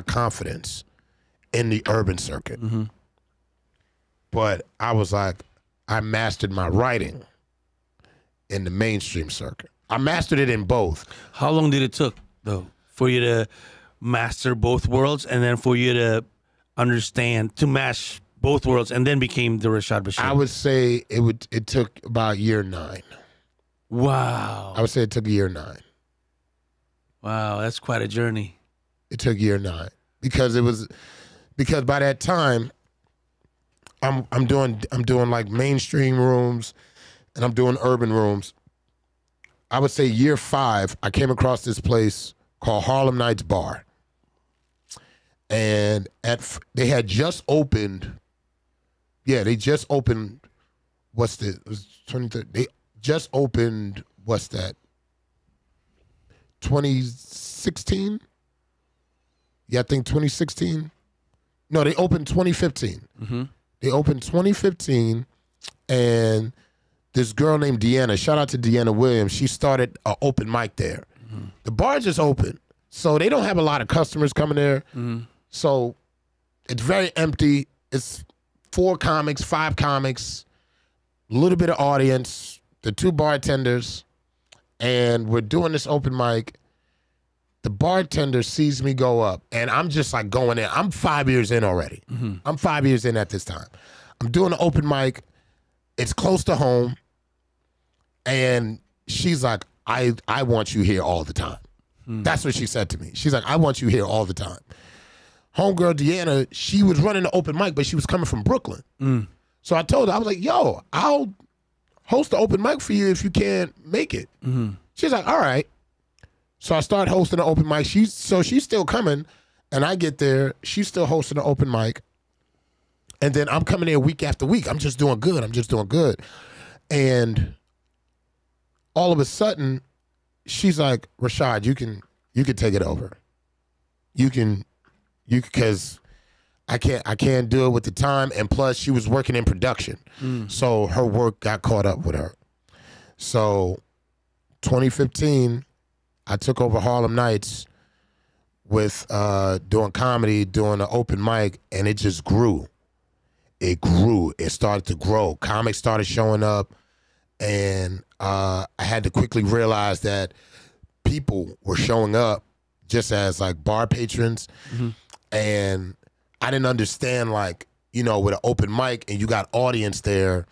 confidence in the urban circuit. But I was like, I mastered my writing in the mainstream circuit. I mastered it in both. How long did it took, though, for you to master both worlds and then for you to understand, to mash both worlds and then became the Rashad Bashir? I would say it took about year 9. Wow. I would say it took year 9. Wow, that's quite a journey. It took year 9 because by that time, I'm doing like mainstream rooms, and I'm doing urban rooms. I would say year 5, I came across this place called Harlem Nights Bar, and they had just opened. Yeah, they just opened. What's the? It was 23rd. They just opened. What's that? 2016. Yeah, I think 2016. No, they opened 2015. Mm-hmm. They opened 2015, and this girl named Deanna, shout out to Deanna Williams, she started an open mic there. Mm-hmm. The bar just opened, so they don't have a lot of customers coming there. Mm-hmm. So it's very empty. It's 4 comics, 5 comics, a little bit of audience, the 2 bartenders, and we're doing this open mic. The bartender sees me go up, and I'm just like going in. I'm 5 years in already. Mm-hmm. I'm 5 years in at this time. I'm doing an open mic. It's close to home. And she's like, I want you here all the time. Mm. That's what she said to me. She's like, I want you here all the time. Homegirl Deanna, she was running the open mic, but she was coming from Brooklyn. Mm. So I told her, I was like, yo, I'll host the open mic for you if you can't make it. Mm-hmm. She's like, all right. So I started hosting an open mic. She's still coming, and I get there. She's still hosting an open mic. And then I'm coming there week after week. I'm just doing good. And all of a sudden, she's like, Rashad, you can take it over. Because I can't do it with the time. And plus, she was working in production. So her work got caught up with her. So 2015, I took over Harlem Nights with doing comedy, doing an open mic, and it just grew. It grew. It started to grow. Comics started showing up, and I had to quickly realize that people were showing up just as like bar patrons, and I didn't understand, like, you know, with an open mic and you got audience there,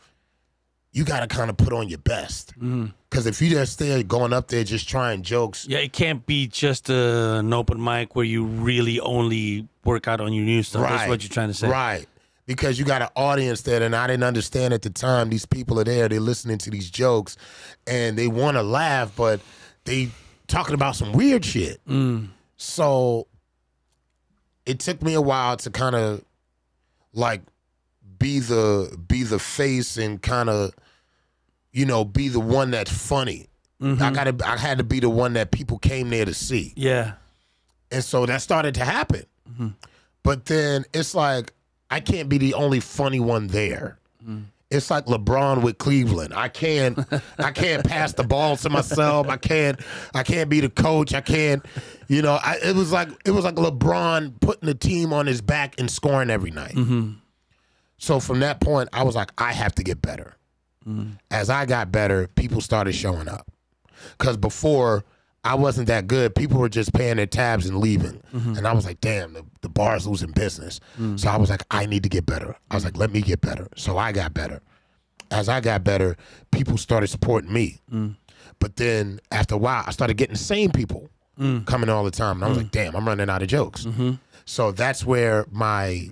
you got to kind of put on your best. Because if you just there going up there just trying jokes. Yeah, it can't be just an open mic where you really only work out on your new stuff. Right. That's what you're trying to say. Right. Because you got an audience there, and I didn't understand at the time, these people are there, they're listening to these jokes, and they want to laugh, but they talking about some weird shit. So it took me a while to kind of like be the face and kind of, you know, be the one that's funny. I had to be the one that people came there to see. Yeah. And so that started to happen. But then it's like, I can't be the only funny one there. It's like LeBron with Cleveland. I can't pass the ball to myself. I can't be the coach. I can't, you know, it was like LeBron putting the team on his back and scoring every night. So from that point, I was like, I have to get better. As I got better, people started showing up. Because before, I wasn't that good. People were just paying their tabs and leaving. And I was like, damn, the bar's losing business. So I was like, I need to get better. I was like, let me get better. So I got better. As I got better, people started supporting me. But then after a while, I started getting the same people coming all the time. And I was like, damn, I'm running out of jokes. So that's where my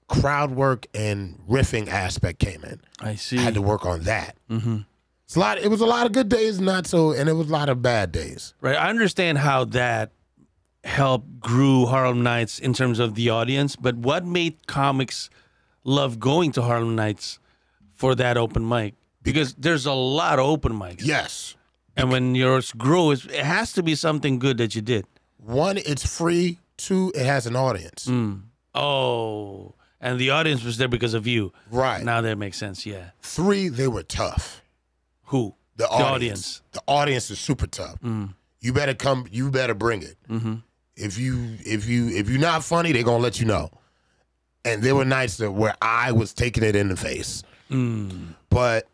crowd work and riffing aspect came in. I see. I had to work on that. It was a lot of good days, and it was a lot of bad days. Right. I understand how that helped grew Harlem Nights in terms of the audience, but what made comics love going to Harlem Nights for that open mic? Because there's a lot of open mics. Yes. And when yours grows, it has to be something good that you did. 1, it's free. 2, it has an audience. Oh, and the audience was there because of you. Right. Now that makes sense, yeah. 3, they were tough. Who? The audience. The audience is super tough. You better come. You better bring it. If you're not funny, they're gonna let you know. And there were nights where I was taking it in the face. But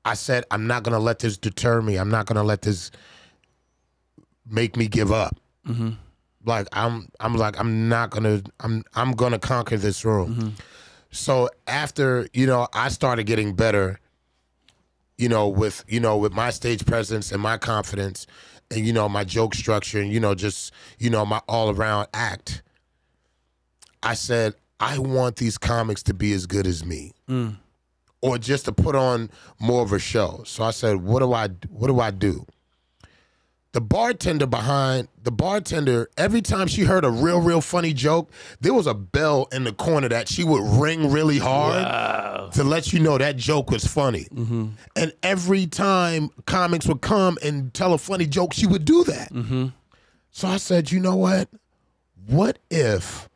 I said, I'm not gonna let this deter me. I'm not gonna let this make me give up. Like I'm gonna conquer this room. So after, you know, I started getting better, you know, with my stage presence and my confidence and, you know, my joke structure and, you know, just, you know, my all around act, I said, I want these comics to be as good as me, or just to put on more of a show. So I said, what do I do? The bartender, every time she heard a real funny joke, there was a bell in the corner that she would ring really hard to let you know that joke was funny. And every time comics would come and tell a funny joke, she would do that. So I said, you know what? What if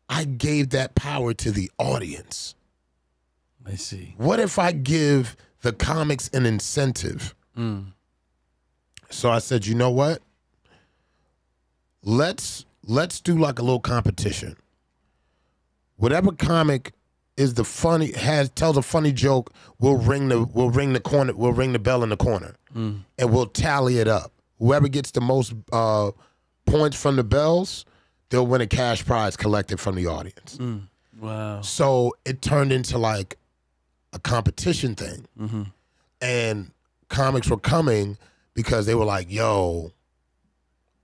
I gave that power to the audience? I see. What if I give the comics an incentive? So I said, you know what? Let's do like a little competition. Whatever comic is tells a funny joke, we'll ring the bell in the corner, and we'll tally it up. Whoever gets the most points from the bells, they'll win a cash prize collected from the audience. Wow. So it turned into like a competition thing, and comics were coming because they were like, yo,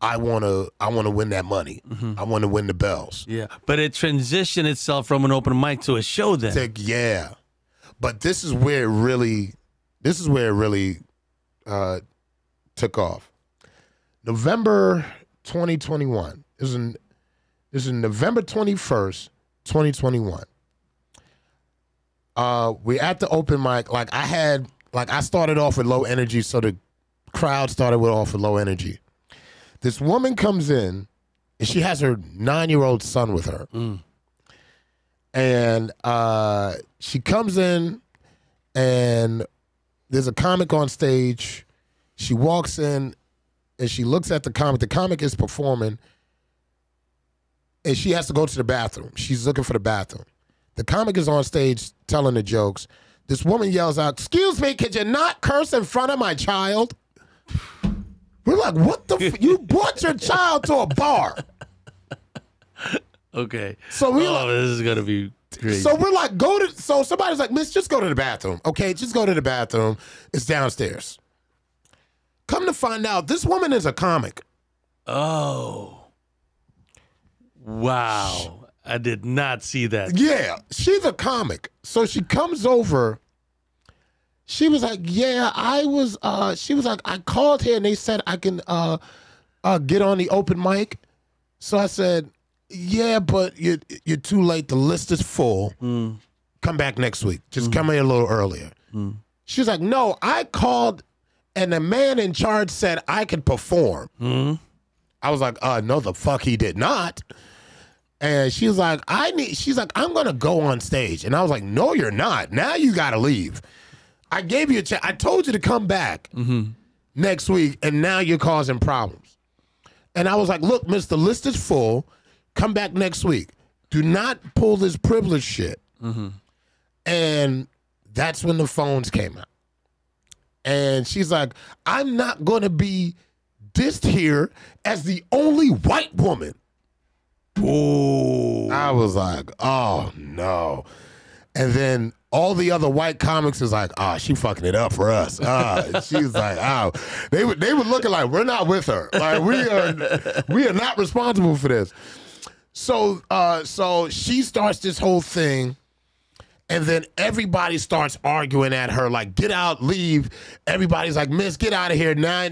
I wanna win that money. I want to win the bells. Yeah, but it transitioned itself from an open mic to a show then. Yeah, but this is where it really took off. November 2021. This is November 21st, 2021. We're at the open mic. I started off with low energy, so the crowd started off with low energy. This woman comes in, and she has her 9-year-old son with her. And she comes in, and there's a comic on stage. She walks in, and she looks at the comic. The comic is performing, and she has to go to the bathroom. She's looking for the bathroom. The comic is on stage telling the jokes. This woman yells out, "Excuse me, could you not curse in front of my child?" We're like, what the you brought your child to a bar. Okay. So this is gonna be crazy. So we're like, so somebody's like, "Miss, just go to the bathroom. Okay, just go to the bathroom. It's downstairs." Come to find out, this woman is a comic. Oh. Wow. I did not see that. Yeah, she's a comic. So she comes over. She was like, yeah, she was like, I called here and they said I can get on the open mic. So I said, yeah, but you're too late. The list is full. Come back next week. Just come here a little earlier. She's like, no, I called and the man in charge said I could perform. I was like, no, the fuck he did not. And she was like, I'm gonna go on stage. And I was like, no, you're not. Now you gotta leave. I gave you a chance. I told you to come back next week, and now you're causing problems. And I was like, look, miss, the list is full. Come back next week. Do not pull this privilege shit. And that's when the phones came out. And she's like, I'm not going to be dissed here as the only white woman. Oh. I was like, oh, no. And then all the other white comics is like, she fucking it up for us. She's like, they were looking like, we're not with her. Like we are not responsible for this. So she starts this whole thing, and then everybody starts arguing at her, like, get out, leave. Everybody's like, miss, get out of here. Now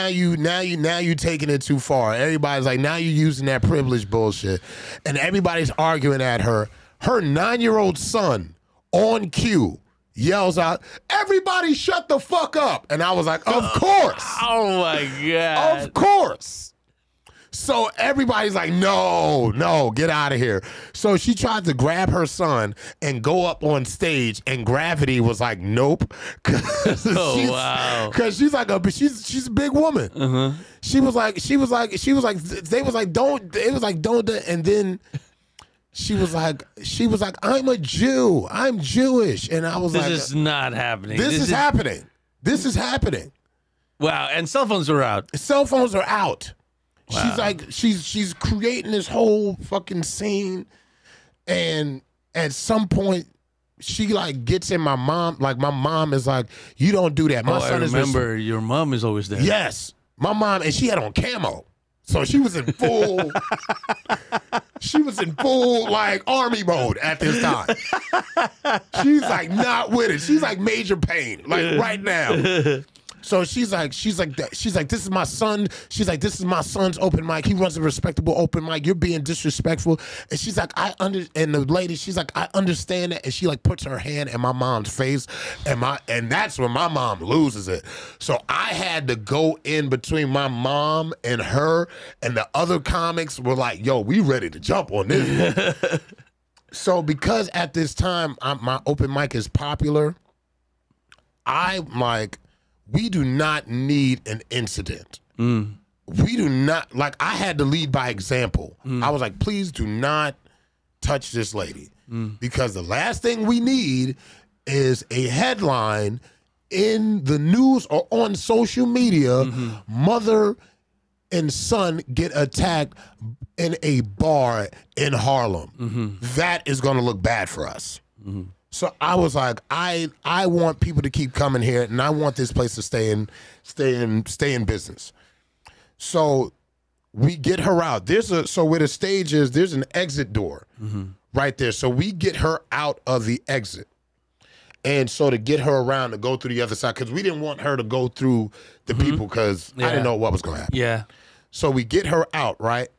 you taking it too far. Everybody's like, now you using that privilege bullshit. And everybody's arguing at her. Her 9-year-old son on cue yells out, everybody shut the fuck up. And I was like, of course. Oh my God. Of course. So everybody's like, no, get out of here. So she tried to grab her son and go up on stage, and gravity was like, nope. Because she's like she's a big woman. They was like, don't, and then she was like, I'm a Jew. I'm Jewish. And I was like, this is not happening. This is happening. This is happening. Wow. And cell phones are out. Cell phones are out. Wow. She's like, she's creating this whole fucking scene. And at some point, she like gets in my mom. Like my mom is like, you don't do that. My son I remember your mom is always there. Yes. My mom, and she had on camo. So she was in full, She was in full like army mode at this time. She's like not with it. She's like major pain, like right now. So she's like, this is my son. She's like, this is my son's open mic. He runs a respectable open mic. You're being disrespectful. And she's like, and the lady, she's like, I understand that. And she like puts her hand in my mom's face, and that's when my mom loses it. So I had to go in between my mom and her, and the other comics were like, yo, we ready to jump on this. So because at this time my open mic is popular, I'm like, we do not need an incident. We do not, like, I had to lead by example. I was like, please do not touch this lady. Because the last thing we need is a headline in the news or on social media, mother and son get attacked in a bar in Harlem. That is going to look bad for us. So I was like, I want people to keep coming here, and I want this place to stay in business. So we get her out. So where the stage is, there's an exit door right there. So we get her out of the exit. And so to get her around to go through the other side, because we didn't want her to go through the people, because I didn't know what was going to happen. Yeah. So we get her out, right?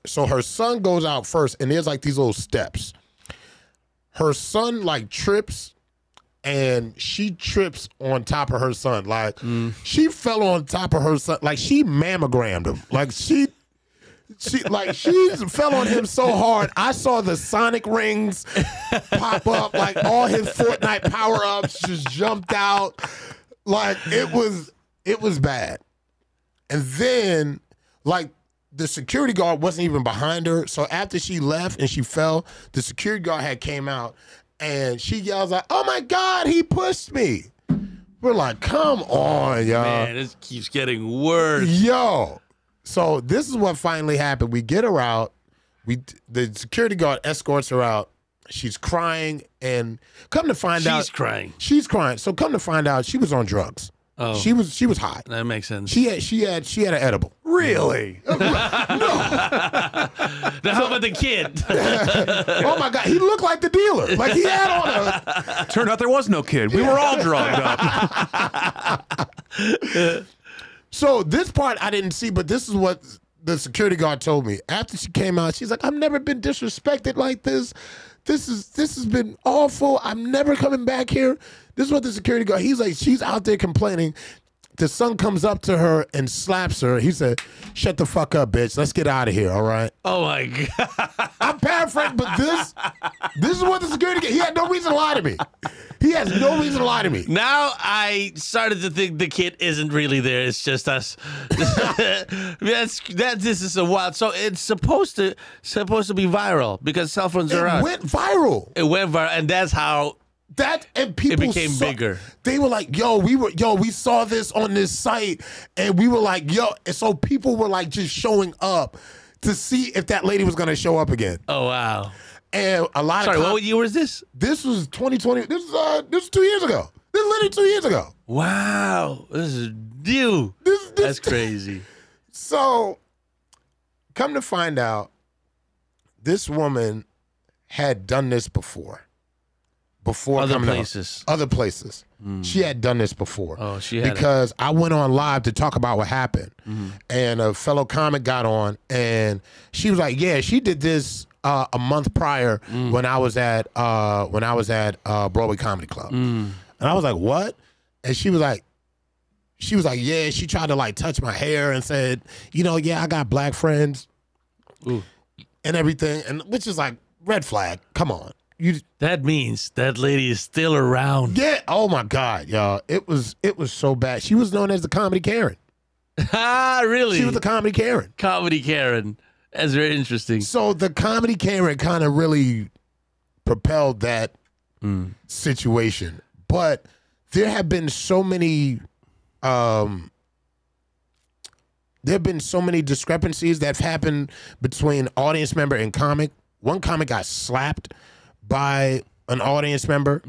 So her son goes out first, and there's like these little steps. Her son like trips, and she trips on top of her son. Like she fell on top of her son. Like she mammogrammed him. Like she fell on him so hard. I saw the Sonic rings pop up. Like all his Fortnite power ups just jumped out. Like it was bad. And then like, the security guard wasn't even behind her. So after she left and she fell, the security guard had came out, and she yells like, oh my God, he pushed me. We're like, come on, y'all. Man, this keeps getting worse. Yo. So this is what finally happened. We get her out. The security guard escorts her out. She's crying, and come to find out. She's crying. So come to find out, she was on drugs. Oh. She was high. That makes sense. She had an edible. Really? No. Now, how about the kid? Oh my God, he looked like the dealer. Like he had on a. Turned out there was no kid. We were all drugged up. So this part I didn't see, but this is what the security guard told me. After she came out, she's like, I've never been disrespected like this. This has been awful. I'm never coming back here. This is what the security guard, he's like, she's out there complaining. The son comes up to her and slaps her. He said, shut the fuck up, bitch. Let's get out of here, all right? Oh, my God. I'm paraphrasing, but this is what the security guard, he had no reason to lie to me. He has no reason to lie to me. Now I started to think the kid isn't really there. It's just us. This is a wild. So it's supposed to be viral because cell phones are out. It went viral. And that's how and people it became bigger. They were like, we saw this on this site, and we were like, yo, and so people were like just showing up to see if that lady was gonna show up again. Oh wow. And a lot of what year was this? This was 2020. This was 2 years ago. This is literally 2 years ago. Wow. This is new. That's crazy. So come to find out, this woman had done this before Other places. Other places. She had done this before. Oh, she had because I went on live to talk about what happened, and a fellow comic got on, and she was like, "Yeah, she did this a month prior when I was at Broadway Comedy Club," and I was like, "What?" And she was like, "Yeah, she tried to like touch my hair and said, yeah, I got black friends, and everything, and which is like red flag. Come on." That means that lady is still around. Yeah. Oh my God, y'all. It was so bad. She was known as the Comedy Karen. Ah, really? She was the Comedy Karen. Comedy Karen. That's very interesting. So the Comedy Karen kind of really propelled that situation. But there have been so many discrepancies that have happened between audience member and comic. One comic got slapped by an audience member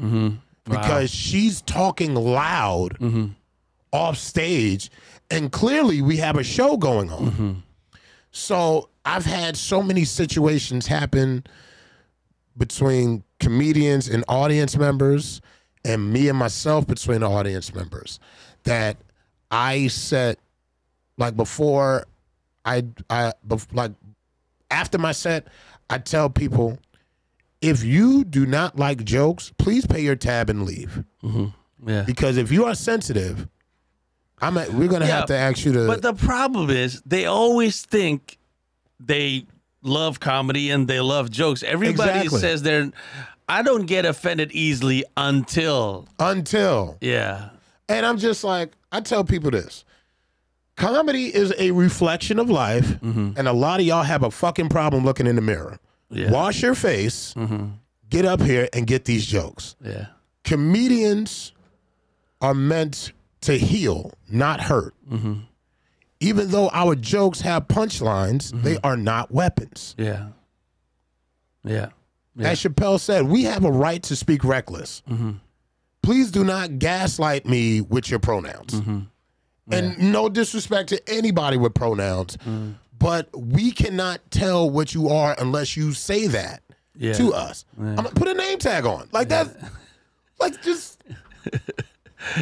because she's talking loud off stage, and clearly we have a show going on. So I've had so many situations happen between comedians and audience members, and me and myself between the audience members, that I set, like before like after my set, I tell people, if you do not like jokes, please pay your tab and leave. Yeah. Because if you are sensitive, we're gonna have to ask you to. But the problem is, they always think they love comedy and they love jokes. Everybody says I don't get offended easily until. Yeah. And I'm just like, I tell people this. Comedy is a reflection of life, and a lot of y'all have a fucking problem looking in the mirror. Yeah. Wash your face, get up here and get these jokes. Yeah. Comedians are meant to heal, not hurt. Even though our jokes have punchlines, they are not weapons. Yeah. As Chappelle said, we have a right to speak reckless. Please do not gaslight me with your pronouns. And no disrespect to anybody with pronouns, but we cannot tell what you are unless you say that to us. I'm gonna put a name tag on. Like that, like just.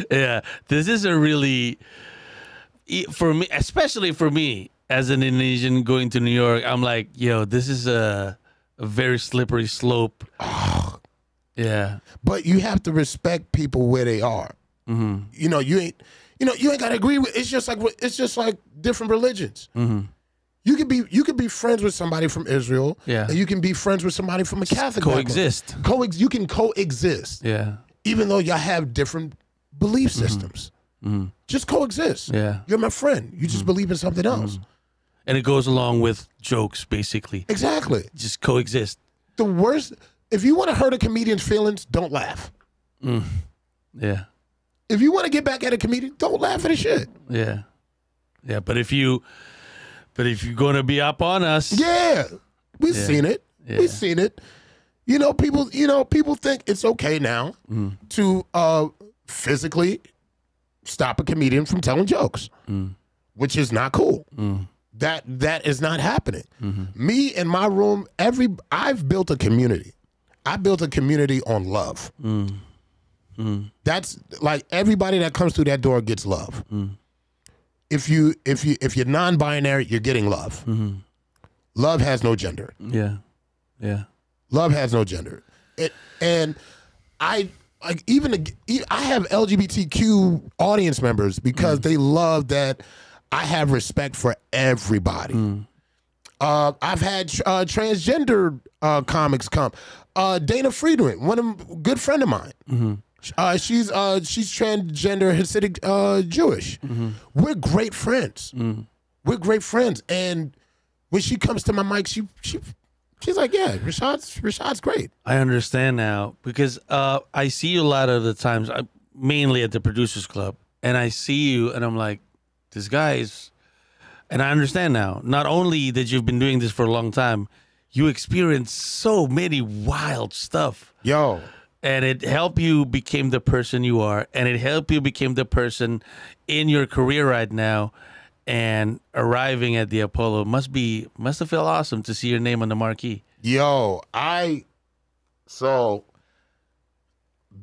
Yeah, this is a really, for me, especially for me as an Indonesian going to New York, I'm like, yo, this is a very slippery slope. Yeah. But you have to respect people where they are. You know, you ain't gotta agree with. It's just like different religions. You could be friends with somebody from Israel, and you can be friends with somebody from a Catholic coexist. You can coexist. Yeah. Even though y'all have different belief systems. Just coexist. Yeah. You're my friend. You just believe in something else. And it goes along with jokes, basically. Exactly. Just coexist. The worst, if you want to hurt a comedian's feelings, don't laugh. Yeah. If you want to get back at a comedian, don't laugh at his shit. Yeah. Yeah, but if you're gonna be up on us. Yeah. We've seen it. Yeah. We've seen it. People think it's okay now to physically stop a comedian from telling jokes, which is not cool. That is not happening. Me in my room, I've built a community. I built a community on love. That's like everybody that comes through that door gets love. If you're non-binary, you're getting love. Love has no gender. Yeah. Yeah. Love has no gender. And I have LGBTQ audience members because they love that I have respect for everybody. I've had transgender comics come. Dana Friedman, a good friend of mine. She's transgender, Hasidic Jewish. We're great friends. We're great friends. And when she comes to my mic, she's like, yeah, Rashad's great. I understand now because I see you a lot of the times, mainly at the Producers Club, and I see you and I'm like, this guy's, and I understand now, not only that you've been doing this for a long time, you experienced so many wild stuff. Yo. And it helped you become the person you are, and it helped you become the person in your career right now. And arriving at the Apollo must have felt awesome to see your name on the marquee. Yo, so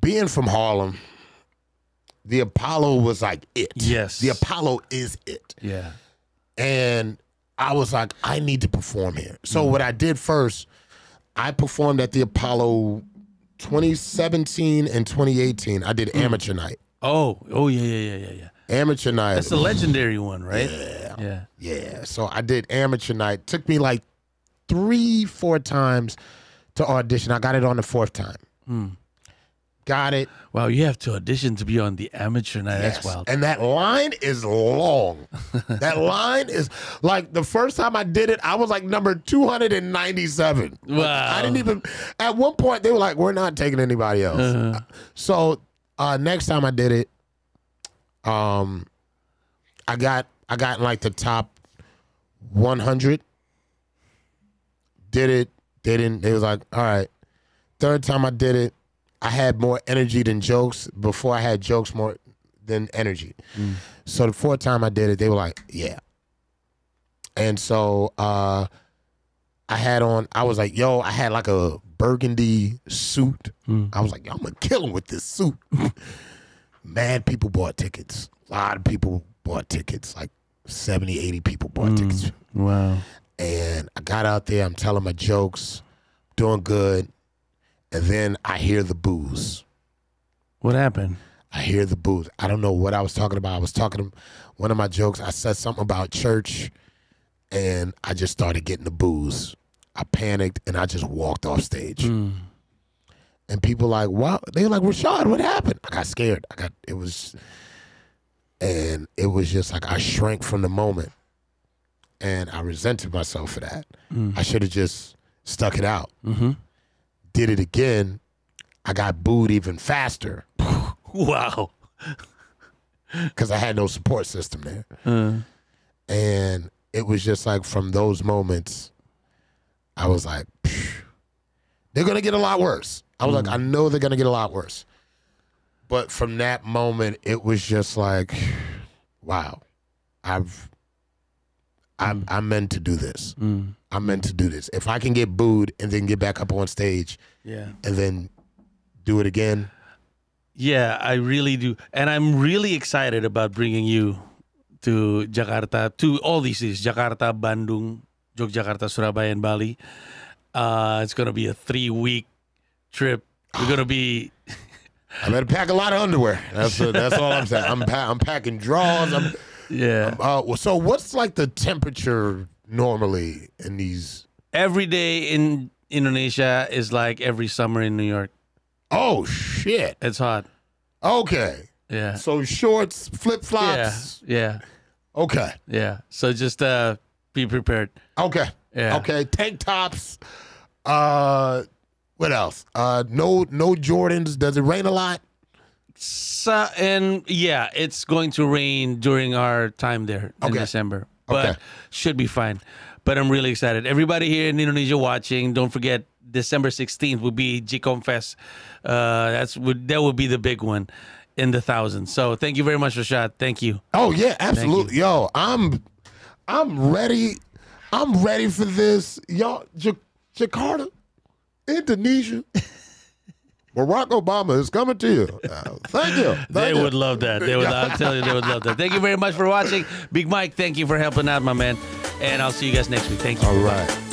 being from Harlem, the Apollo was like it. Yes. The Apollo is it. Yeah. And I was like, I need to perform here. So what I did first, I performed at the Apollo 2017 and 2018. I did amateur night. Oh, yeah. Amateur night. That's the legendary one, right? Yeah. So I did amateur night. Took me like 3-4 times to audition. I got it on the 4th time. Got it. Wow, you have to audition to be on the amateur night. Yes. That's wild. And that line is long. That line is like the first time I did it, I was like number 297. Wow. I didn't even, at one point they were like, we're not taking anybody else. So next time I did it, I got in like the top 100. Did it. They was like, all right. 3rd time I did it, I had more energy than jokes. Before I had jokes more than energy. So the 4th time I did it, they were like, yeah. And so I had on, I was like, yo, I had like a burgundy suit. I was like, yo, I'm going to kill him with this suit. Mad people bought tickets. A lot of people bought tickets. Like 70, 80 people bought tickets. Wow. And I got out there. I'm telling my jokes, doing good. And then I hear the boos. What happened? I hear the boos. I don't know what I was talking about. I was talking to one of my jokes. I said something about church, and I just started getting the boos. I panicked, and I just walked off stage. And people like, wow. They were like, Rashad, what happened? I got scared. It was just like I shrank from the moment. And I resented myself for that. I should have just stuck it out. Did it again. I got booed even faster. Wow. Because I had no support system there. And it was just like from those moments, I was like, they're going to get a lot worse. I was like, I know they're going to get a lot worse. But from that moment, it was just like, wow, I'm meant to do this. I'm meant to do this. If I can get booed and then get back up on stage and then do it again. Yeah, I really do. And I'm really excited about bringing you to Jakarta, to all these cities, Jakarta, Bandung, Yogyakarta, Surabaya, and Bali. It's going to be a 3-week trip. We're going to be... I better pack a lot of underwear. That's all I'm saying. I'm packing drawers. So what's like the temperature normally in these? Every day in Indonesia is like every summer in New York. Oh shit! It's hot. Okay. Yeah. So shorts, flip flops. Yeah. Okay. Yeah. So just be prepared. Okay. Yeah. Okay. Tank tops. What else? No Jordans. Does it rain a lot? So, and yeah, it's going to rain during our time there in December, but should be fine. But I'm really excited. Everybody here in Indonesia watching, don't forget December 16th will be Gcom Fest. That would be the big one in the thousands. So thank you very much, Rashad. Thank you. Oh yeah, absolutely. Yo, I'm ready. I'm ready for this. Y'all, Jakarta, Indonesia. Barack Obama is coming to you. Thank you. They would love that. I'm telling you, they would love that. Thank you very much for watching. Big Mike, thank you for helping out, my man. And I'll see you guys next week. Thank you. All right.